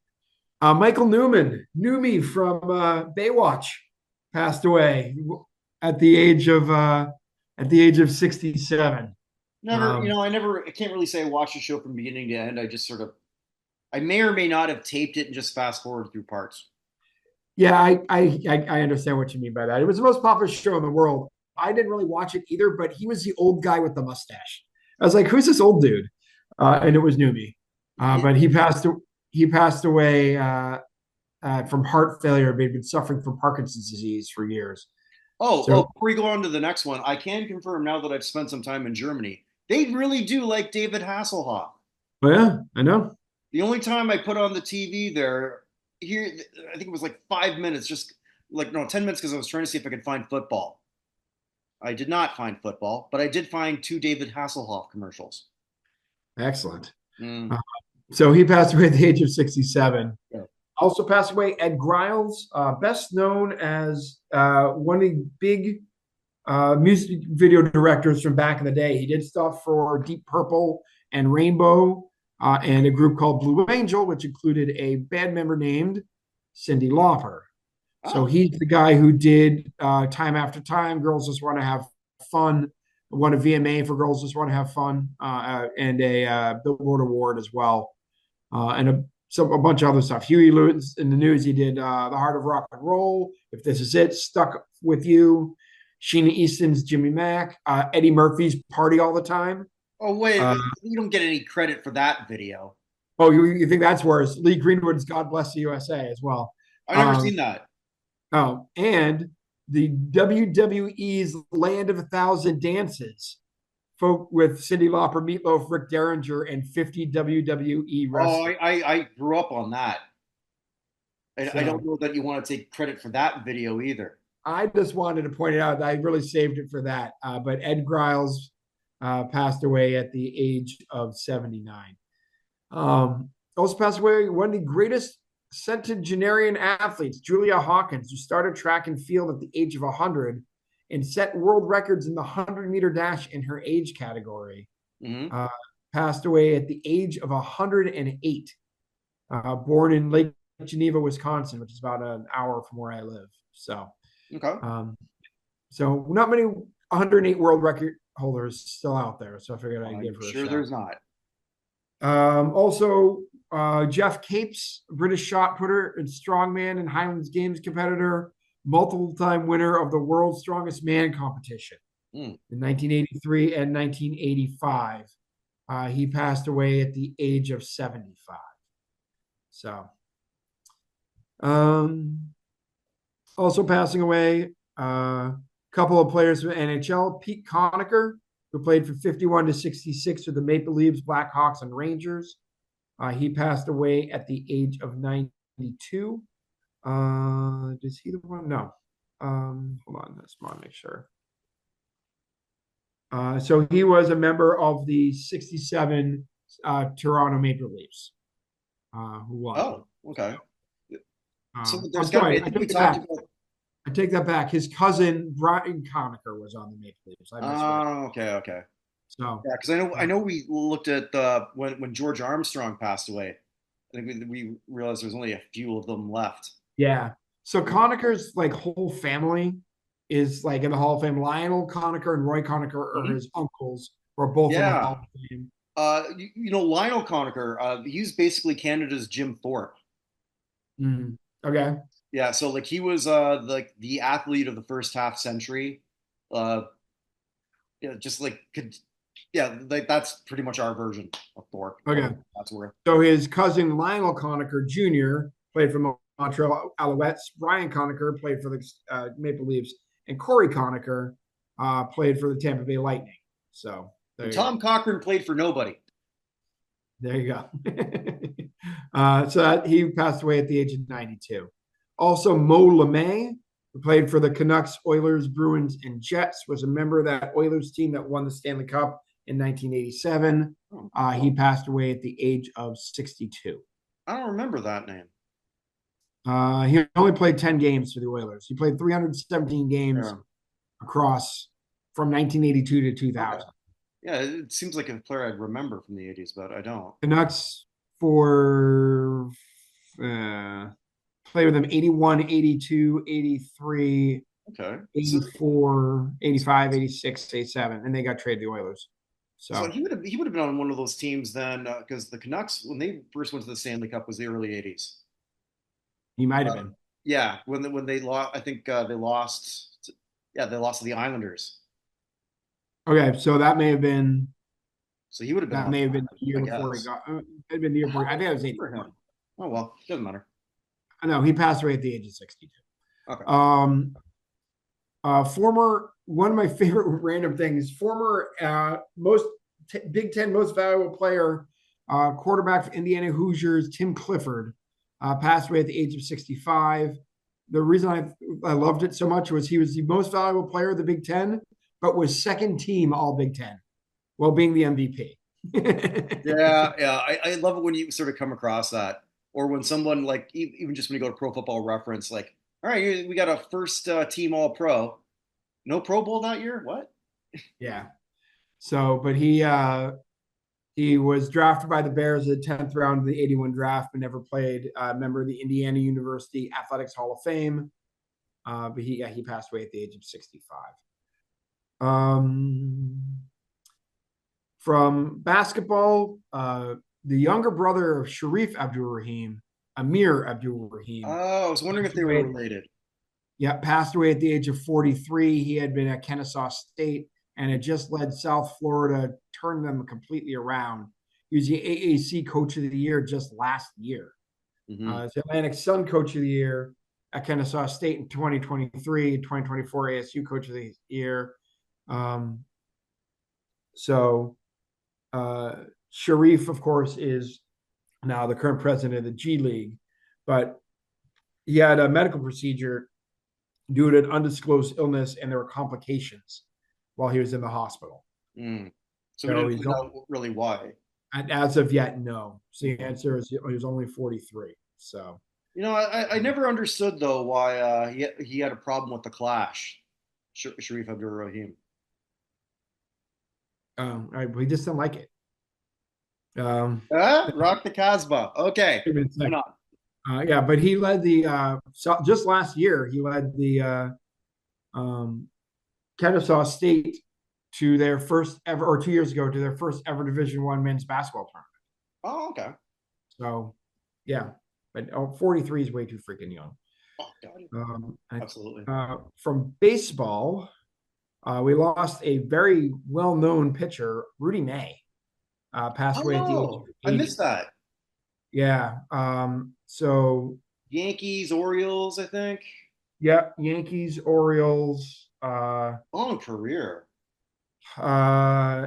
Michael Newmy from Baywatch, passed away at the age of 67. Never, I can't really say I watched the show from beginning to end. I just sort of, I may or may not have taped it and just fast forward through parts. Yeah, I understand what you mean by that. It was the most popular show in the world. I didn't really watch it either, but he was the old guy with the mustache. I was like, "Who's this old dude?" And it was Newby. But he passed away from heart failure. He'd been suffering from Parkinson's disease for years. Oh, So, before we go on to the next one, I can confirm now that I've spent some time in Germany, they really do like David Hasselhoff. oh yeah, I know. The only time I put on the TV there, here, I think it was like 5 minutes, just like, no, 10 minutes because I was trying to see if I could find football. I did not find football, but I did find two David Hasselhoff commercials. Excellent. Mm, Uh, so he passed away at the age of 67. yeah. Also passed away Ed Griles, best known as one of the big music video directors from back in the day. He did stuff for Deep Purple and Rainbow and a group called Blue Angel, which included a band member named Cyndi Lauper. So Oh, he's the guy who did Time After Time, Girls Just Want to Have Fun, won a VMA for Girls Just Want to Have Fun, and a Billboard Award as well, and a bunch of other stuff. Huey Lewis in the News, he did The Heart of Rock and Roll, If This Is It, Stuck With You, Sheena Easton's Jimmy Mack, Eddie Murphy's Party All the Time. oh, wait, Uh, you don't get any credit for that video. oh, you think that's worse? Lee Greenwood's God Bless the USA as well. I've never Um, seen that. and the WWE's Land of a Thousand Dances folk with Cyndi Lauper, Meatloaf, Rick Derringer, and 50 WWE Oh, wrestlers. I grew up on that. I don't So know that you want to take credit for that video either. I just wanted to point it out. I really saved it for that. But Ed Griles passed away at the age of 79. Also passed away one of the greatest centenarian athletes, Julia Hawkins, who started track and field at the age of 100 and set world records in the 100-meter dash in her age category. Mm-hmm. Uh, Passed away at the age of 108. Born in Lake Geneva, Wisconsin, which is about an hour from where I live. So, Okay. um, so not many 108 world record holders still out there. So I figured I'd give I'm her a sure shout. there's not. Also, Jeff Capes, British shot putter and strongman and Highlands Games competitor, multiple time winner of the World's Strongest Man competition in 1983 and 1985. He passed away at the age of 75. So, also passing away, a couple of players from NHL, Pete Conacher, who played from 51 to 66 with the Maple Leafs, Blackhawks, and Rangers. He passed away at the age of 92. Is he the one? No. Hold on. I just want to make sure. So he was a member of the 67 Toronto Maple Leafs who won. Oh, okay. So I'm there's got to be. sorry. I think we talked about. I take that back. His cousin Brian Conacher was on the Maple Leafs. I misread. Oh, okay. So Yeah, because I know we looked at when George Armstrong passed away. I think we realized there's only a few of them left. yeah. So Conacher's like whole family is like in the Hall of Fame. Lionel Conacher and Roy Conacher are his uncles, who are both in the Yeah. Hall of Fame. Lionel Conacher, he's basically Canada's Jim Thorpe. Okay. Yeah, so like he was like the athlete of the first half century. Uh, yeah, just like could yeah, like that's pretty much our version of Thorpe. Okay. That's where. So his cousin Lionel Conacher Jr. played for Montreal Alouettes. Brian Conacher played for the Maple Leafs, and Corey Conacher played for the Tampa Bay Lightning. So And Tom Cochran played for nobody. There you go. He passed away at the age of 92. Also, Mo LeMay, who played for the Canucks, Oilers, Bruins, and Jets, was a member of that Oilers team that won the Stanley Cup in 1987. He passed away at the age of 62. I don't remember that name. He only played 10 games for the Oilers. He played 317 games across from 1982 to 2000. Okay. Yeah, it seems like a player I'd remember from the 80s, but I don't. Canucks for played with them 81, 82, 83, Okay. 84, 85, 86, 87, and they got traded to the Oilers. So he would have been on one of those teams then, because the Canucks, when they first went to the Stanley Cup, was the early 80s. He might have been. Yeah, when they lost, I think they lost. Yeah, they lost to the Islanders. Okay, so that may have been. So he would have been. That may have been the year before he got. It'd been the year before. I think it was 81. Oh well, doesn't matter. I know he passed away at the age of 62. Okay. Former one of my favorite random things. Former Big Ten most valuable player, quarterback for Indiana Hoosiers, Tim Clifford, passed away at the age of 65. The reason I loved it so much was he was the most valuable player of the Big Ten, but was second team All Big Ten, while being the MVP. Yeah. I love it when you sort of come across that, or when someone like even just when you go to Pro Football Reference, like, all right, we got a first team All Pro, no Pro Bowl that year. What? Yeah. So, but he was drafted by the Bears in the 10th round of the 81 draft, but never played. Member of the Indiana University Athletics Hall of Fame. But he passed away at the age of 65. From basketball, the younger brother of Sharif Abdul-Rahim, Amir Abdul-Rahim. Oh, I was wondering if they were related. Yeah, passed away at the age of 43. He had been at Kennesaw State and had just led South Florida, turned them completely around. He was the AAC Coach of the Year just last year. The Atlantic Sun Coach of the Year at Kennesaw State in 2023, 2024 ASU Coach of the Year. So uh, Sharif, of course, is now the current president of the G League, but he had a medical procedure due to an undisclosed illness, and there were complications while he was in the hospital. Mm. So we So didn't he's find out really why. as of yet, no. So the Mhm. answer is he was only 43. So I never understood though why he had a problem with the Clash, Sharif Abdur Rahim. we just didn't like it. Rock the Casbah. Okay, moving on. Yeah, but he led the just last year. He led the um, Kennesaw State to their first ever, or 2 years ago, to their first ever Division One men's basketball tournament. Oh, okay. So, yeah, but 43 is way too freaking young. Oh, God. Absolutely. From baseball, we lost a very well-known pitcher, Rudy May, passed away at the age of Oh, I 80. missed that. Yeah. So, Yankees, Orioles, I think. yeah, Yankees, Orioles, Long career.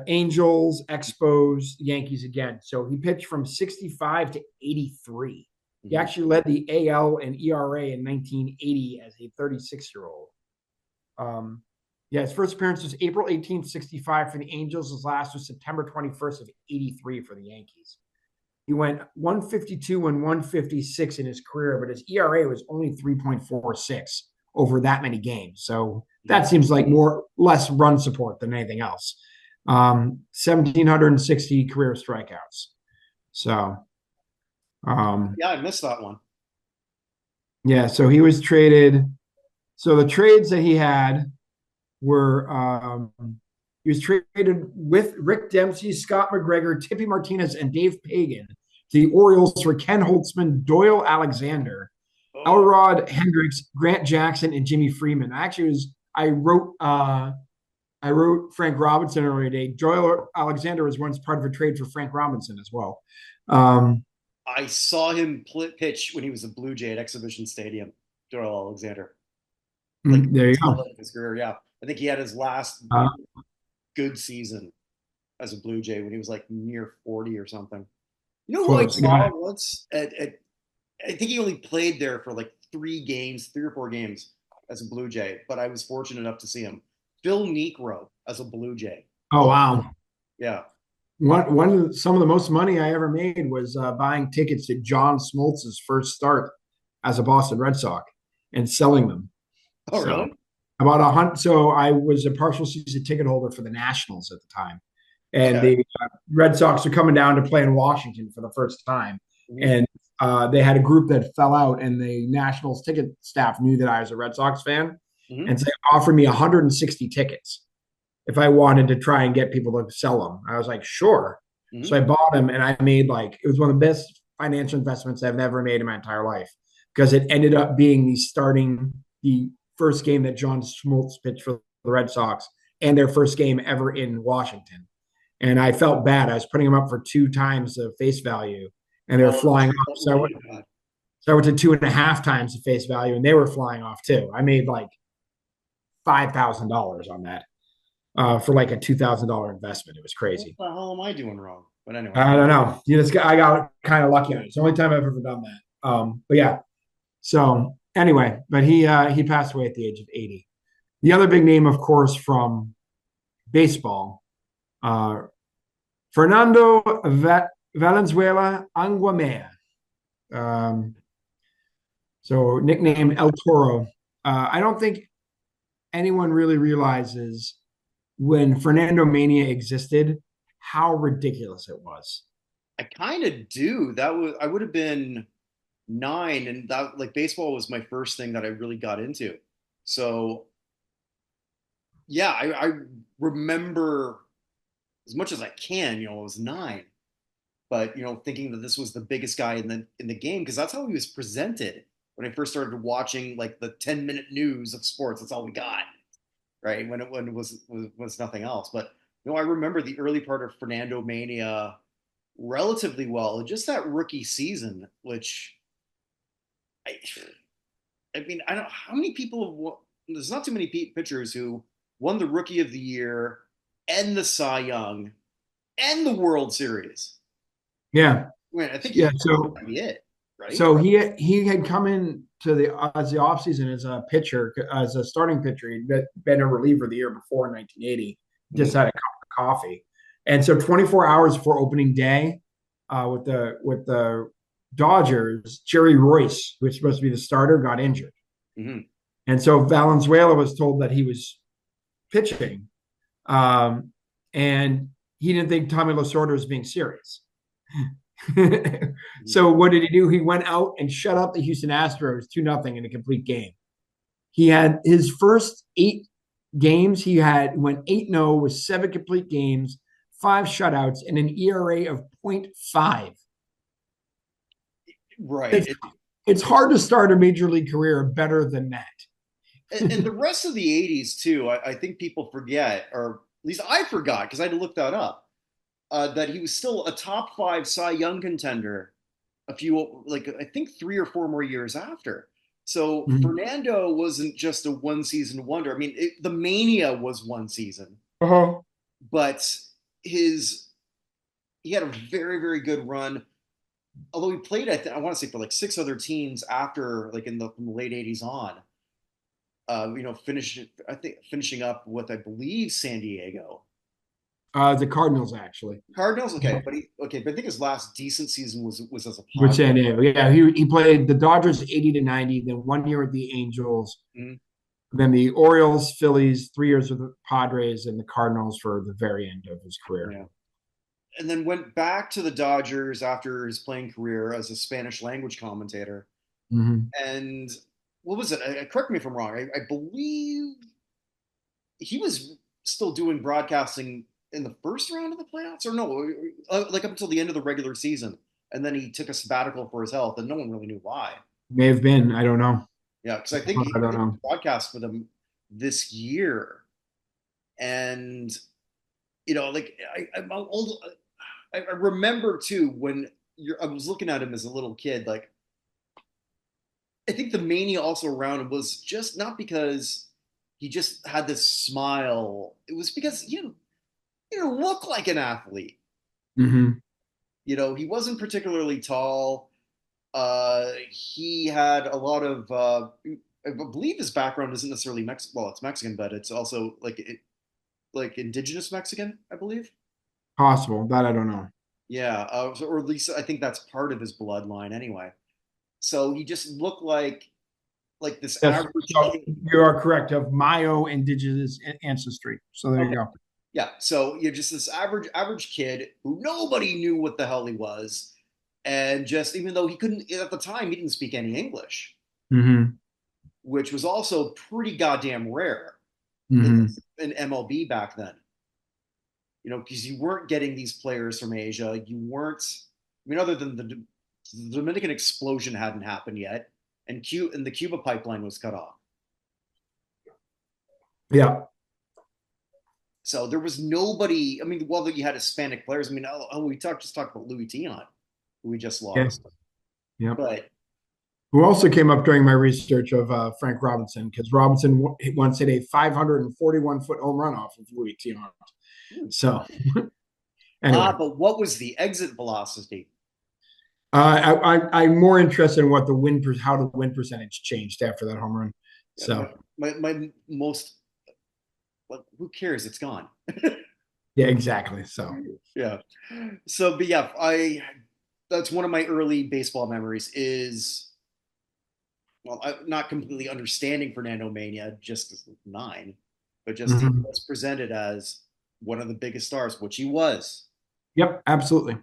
Angels, Expos, Yankees again. So he pitched from 65 to 83. He Mhm. actually led the AL and ERA in 1980 as a 36-year-old. Yeah, his first appearance was April 18th, 65 for the Angels. His last was September 21st of 83 for the Yankees. He went 152 and 156 in his career, but his ERA was only 3.46 over that many games. So that seems like less run support than anything else. 1,760 career strikeouts. So, Yeah, I missed that one. yeah, so he was traded. So the trades that he had were he was traded with Rick Dempsey, Scott McGregor, Tippy Martinez, and Dave Pagan to the Orioles for Ken Holtzman, Doyle Alexander, Oh, Elrod Hendricks, Grant Jackson, and Jimmy Freeman. I wrote Frank Robinson earlier today. Doyle Alexander was once part of a trade for Frank Robinson as well. Um, I saw him pitch when he was a Blue Jay at Exhibition Stadium. Doyle Alexander, like there you tail go. end of his career. Yeah, I think he had his last Uh, good season as a Blue Jay when he was like near 40 or something. You know who I Close. Got saw it. once at I think he only played there for like 3 games, 3 or 4 games as a Blue Jay, but I was fortunate enough to see him. Phil Niekro as a Blue Jay. Oh, Oh, wow. yeah. Some of the most money I ever made was buying tickets to John Smoltz's first start as a Boston Red Sox and selling them. Oh, So really? about 100. So I was a partial season ticket holder for the Nationals at the time, and Okay. the Red Sox were coming down to play in Washington for the first time, Mhm. and they had a group that fell out, and the Nationals ticket staff knew that I was a Red Sox fan, Mhm. and so they offered me 160 tickets if I wanted to try and get people to sell them. I was like, sure. So Mhm. I bought them, and I made it was one of the best financial investments I've ever made in my entire life because it ended up being the first game that John Smoltz pitched for the Red Sox and their first game ever in Washington. And I felt bad. I was putting them up for 2 times the face value, and they were Oh, flying so you off. felt really bad. So I went to 2.5 times the face value, and they were flying off too. I made like $5,000 on that for like a $2,000 investment. It was What crazy. the hell am I doing wrong? But anyway. I don't know. I got kind of lucky on it. It's the only time I've ever done that. But yeah. So anyway, but he passed away at the age of 80. The other big name, of course, from baseball, uh, Fernando Valenzuela Anguamea. Um, so nicknamed El Toro. I don't think anyone really realizes when Fernando Mania existed how ridiculous it was. I kind of do. I would have been 9, and that like baseball was my first thing that I really got into. So yeah, I remember as much as I can. I was 9, but thinking that this was the biggest guy in the game because that's how he was presented when I first started watching like the 10-minute news of sports. That's all we got, right? When it was nothing else. But I remember the early part of Fernando Mania relatively well. Just that rookie season, which I, I mean, I don't how many people have. There's not too many pitchers who won the Rookie of the Year, and the Cy Young and the World Series. Yeah, Man, I think yeah. that So might be it, right? so he had come in to the as the offseason as a pitcher, as a starting pitcher. He'd been a reliever the year before in 1980. Just Mhm. had a cup of coffee, and so 24 hours before opening day, with the Dodgers, Jerry Royce, who was supposed to be the starter, got injured, Mhm. and so Valenzuela was told that he was pitching, um, and he didn't think Tommy Lasorda was being serious. Mhm. So what did he do? He went out and shut up the Houston Astros 2-0 in a complete game. He had his first 8 games. He had went 8-0 with 7 complete games, 5 shutouts, and an ERA of .5. Right. It's it's hard to start a major league career better than that. And the rest of the 80s, too, I think people forget, or at least I forgot because I had to look that up, that he was still a top five Cy Young contender a few, like, I think 3 or 4 more years after. So Mhm. Fernando wasn't just a one season wonder. I mean, the Mania was one season, Uh-huh. but his he had a very, very good run. Although he played, I want to say, for like 6 other teams after, like in the from the late '80s on. Finishing up with, I believe, San Diego The Cardinals, actually. Cardinals. Yeah. But I think his last decent season was as a With Padre. San Diego. Yeah, he played the Dodgers 80 to 90, then 1 year with the Angels, Mhm. then the Orioles, Phillies, 3 years with the Padres, and the Cardinals for the very end of his career. Yeah, and then went back to the Dodgers after his playing career as a Spanish language commentator. Mm-hmm. And what was it? Correct me if I'm wrong. I believe he was still doing broadcasting in the first round of the playoffs, or no, like up until the end of the regular season. And then he took a sabbatical for his health, and no one really knew why. May have been. I don't know. Yeah, because I think I don't he know. broadcast for them this year, and like I'm old. I remember too when I was looking at him as a little kid. Like, I think the mania also around him was just not because he just had this smile. It was because you didn't look like an athlete. Mm-hmm. He wasn't particularly tall. He had a lot of. I believe his background isn't necessarily Mexican. Well, it's Mexican, but it's also like indigenous Mexican, I believe. Possible. That I don't know. Yeah, or at least I think that's part of his bloodline anyway. So he just looked like this That's average so kid. you are correct of Mayo indigenous ancestry. So there you Okay, go. yeah. So you're just this average kid who nobody knew what the hell he was, and just even though he couldn't at the time, he didn't speak any English, Mm-hmm. which was also pretty goddamn rare in, Mm-hmm. in MLB back then. Because you weren't getting these players from Asia. You weren't. I mean, other than the Dominican explosion hadn't happened yet, and the Cuba pipeline was cut off. Yeah. So there was nobody. I mean, well, you had Hispanic players. I mean, we just talked about Louis Tion, who we just Yeah. lost. Yeah. But Who also came up during my research of Frank Robinson, because Robinson once hit a 541-foot home run off of Louis T. So anyway, but what was the exit velocity? I'm more interested in what how the win percentage changed after that home run. Yeah, So my most, like, who cares? It's gone. yeah, exactly. So Yeah. So, but yeah, I that's one of my early baseball memories is, well, not completely understanding Fernando Mania just as 9, but just he mhm. was presented as one of the biggest stars, which he was. Yep, absolutely.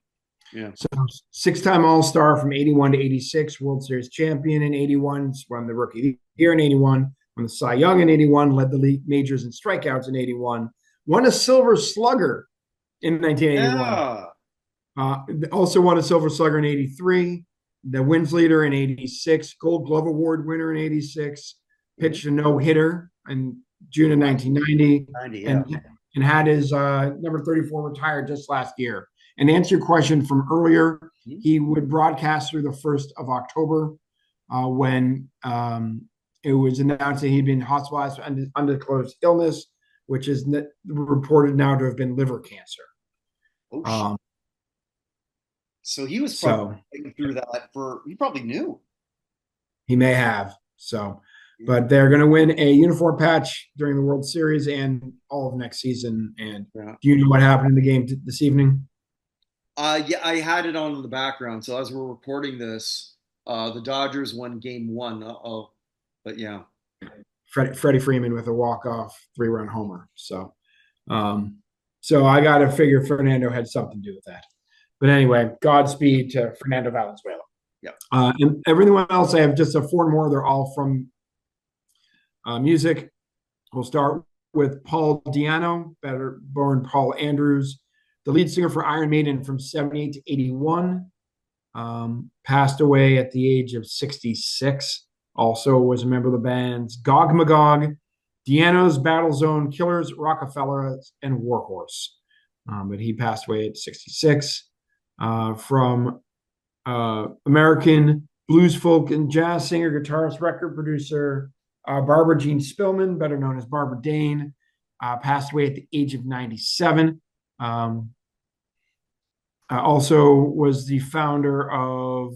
Yeah. So 6-time All Star from 81 to 86, World Series champion in 81, won the Rookie of the Year in 81, won the Cy Young in 81, led the league majors in strikeouts in 81, won a Silver Slugger in 1981. Yeah. Also won a Silver Slugger in 83, the wins leader in 86, Gold Glove Award winner in 86, Mhm. pitched a no hitter in June of Right. 1990, 90, yeah. and had his number 34 retired just last year. And to answer your question from earlier, Mhm. he would broadcast through the 1st of October when it was announced that he'd been hospitalized for undisclosed illness. which is reported now to have been liver cancer. Oh shit. So he was probably So fighting through that for. He probably knew. he may have. So, Yeah. but they're going to win a uniform patch during the World Series and all of next season. And Yeah. do you know what happened in the game this evening? Yeah, I had it on in the background. So as we're recording this, the Dodgers won Game 1. Oh, but yeah. Freddie Freeman with a walk-off 3-run homer. Um, so I got to figure Fernando had something to do with that. But anyway, Godspeed to Fernando Valenzuela. Yeah. And everything else, I have just a four more. They're all from music. We'll start with Paul Di'Anno, better born Paul Andrews, the lead singer for Iron Maiden from 78 to 81. Passed away at the age of 66. Also was a member of the bands Gog Magog, Di'Anno's Battlezone Killers, Rockefeller, and Warhorse. But he passed away at 66. From American blues, folk, and jazz singer, guitarist, record producer, Barbara Jean Spillman, better known as Barbara Dane, passed away at the age of 97. Also was the founder of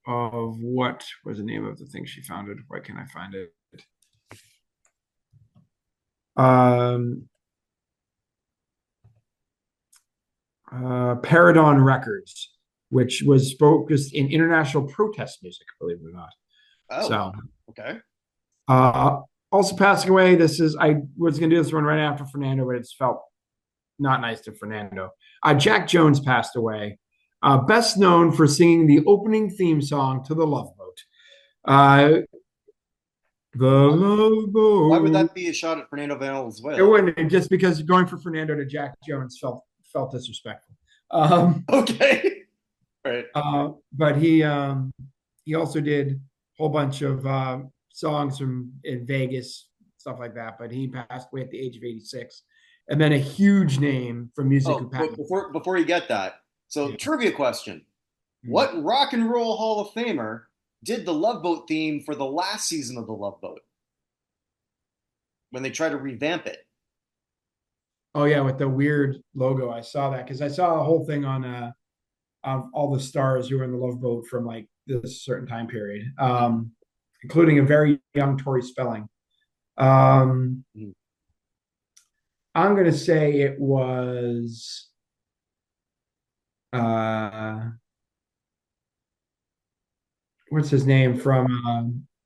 what was the name of the thing she founded? Why can't I find it? Paradon Records, which was focused in international protest music, believe it or not. Oh, so okay. Also passing away. This is I was going to do this one right after Fernando, but it's felt not nice to Fernando. Jack Jones passed away, best known for singing the opening theme song to The Love Boat. The Love Boat. Why would that be a shot at Fernando Valenzuela? It wouldn't, just because going from Fernando to Jack Jones felt disrespectful. Okay. Right. But he also did a whole bunch of songs from in Vegas, stuff like that. But he passed away at the age of 86. And then a huge name from music who passed. Before you get that, so yeah. Trivia question: what rock and roll Hall of Famer did the Love Boat theme for the last season of the Love Boat when they tried to revamp it? Oh yeah, with the weird logo. I saw that because I saw the whole thing on all the stars who were in the Love Boat from like this certain time period, including a very young Tori Spelling. I'm going to say it was what's his name from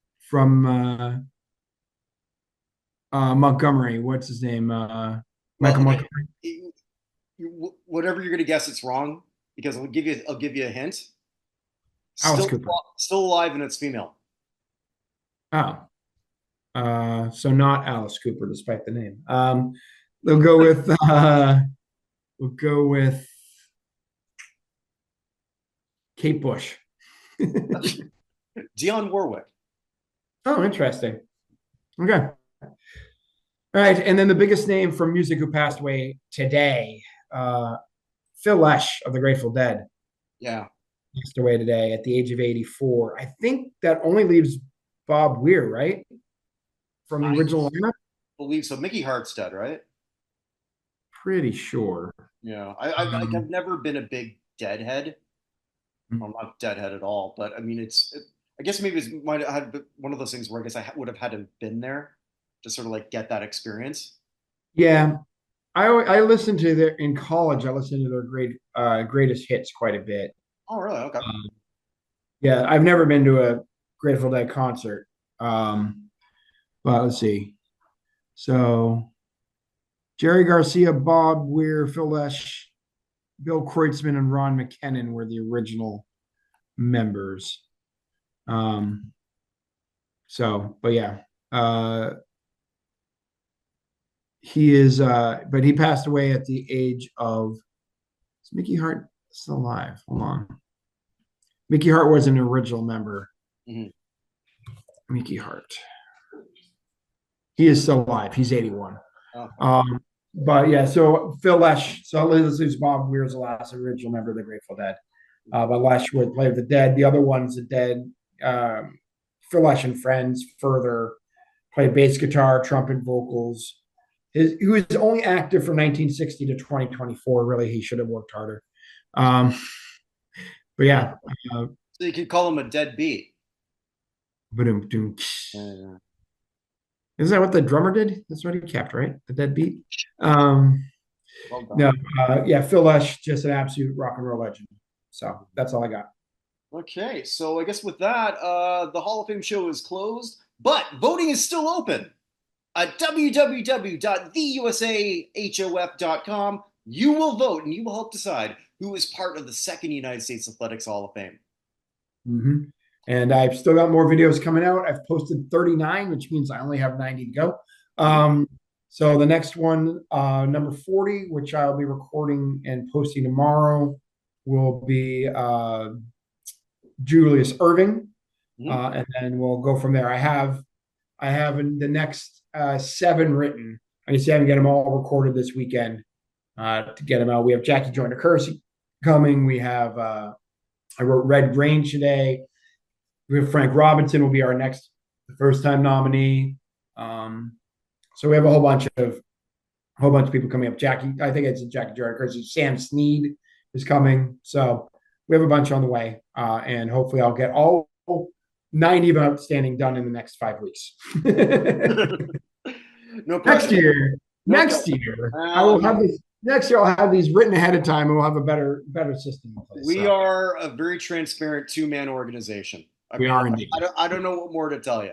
Montgomery. What's his name? Michael Montgomery. Whatever you're going to guess, it's wrong because I'll give you a hint. Alice Cooper. Still alive, and it's female. Oh. So not Alice Cooper, despite the name. We'll go with Kate Bush. Dionne Warwick. Oh, interesting. Okay. All right, and then the biggest name from music who passed away today, Phil Lesh of the Grateful Dead. Yeah. Passed away today at the age of 84. I think that only leaves Bob Weir, right? From the original lineup? I believe so. Mickey Hart's dead, right? Pretty sure. Yeah. I've never been a big Deadhead. Mm-hmm. I'm not Deadhead at all, but I mean, I guess maybe it might have had one of those things where I guess I would have had to have been there to sort of like get that experience. Yeah. I listened to their in college. I listened to their greatest hits quite a bit. Oh, really? Okay. Yeah, I've never been to a Grateful Dead concert. But let's see. So Jerry Garcia, Bob Weir, Phil Lesh, Bill Kreutzmann, and Ron McKinnon were the original members. But yeah. He is, but he passed away at the age of. Is Mickey Hart still alive? Hold on. Mickey Hart was an original member. Mm-hmm. Mickey Hart. He is still alive. He's 81. Oh. But yeah, so Phil Lesh. So let's lose Bob Weir's the last original member of the Grateful Dead. But Lesh would play with the Dead. The other ones, the Dead. Phil Lesh and friends further played bass guitar, trumpet, vocals. He was only active from 1960 to 2024. Really, he should have worked harder. Um, but yeah, uh, So you could call him a deadbeat. isn't Yeah. that what the drummer did? That's what he kept, right? The dead beat. Um, Well no, done. yeah, Phil Lesh, just an absolute rock and roll legend. So that's all I got. Okay, so I guess with that, the Hall of Fame show is closed, but voting is still open. At www.theusahof.com, you will vote and you will help decide who is part of the second United States Athletics Hall of Fame. Mm-hmm. And I've still got more videos coming out. I've posted 39, which means I only have 90 to go. So the next one, number 40, which I'll be recording and posting tomorrow, will be Julius Irving, Mm-hmm. and then we'll go from there. I have the next 7 written. I just haven't get them all recorded this weekend to get them out. We have Jackie Joyner Kersey coming. We have I wrote Red Grange today. We have Frank Robinson will be our next first time nominee. So we have a whole bunch of people coming up. Jackie, I think it's Jackie Joyner Kersey. Sam Sneed is coming. So we have a bunch on the way, and hopefully I'll get all 90 of them outstanding done in the next 5 weeks. No next pressure. year, No next pressure. year, I will have these. Next year, I'll have these written ahead of time, and we'll have a better system in place. We So are a very transparent two-man organization. I we mean, are indeed. I don't know what more to tell you.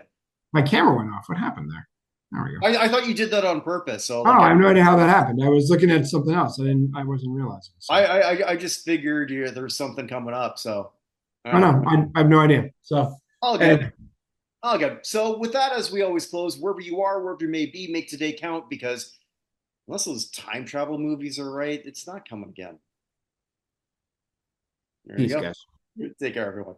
My camera went off. What happened there? There we go. I thought you did that on purpose. So Oh, like, I have no idea how that happened. I was looking at something else. I wasn't realizing. So. I just figured there's something coming up. So, Oh no, I have no idea. So all good. anyway. All good. So with that, as we always close, wherever you are, wherever you may be, make today count because unless those time travel movies are right, it's not coming again. There you Peace, go. guys. Take care, everyone.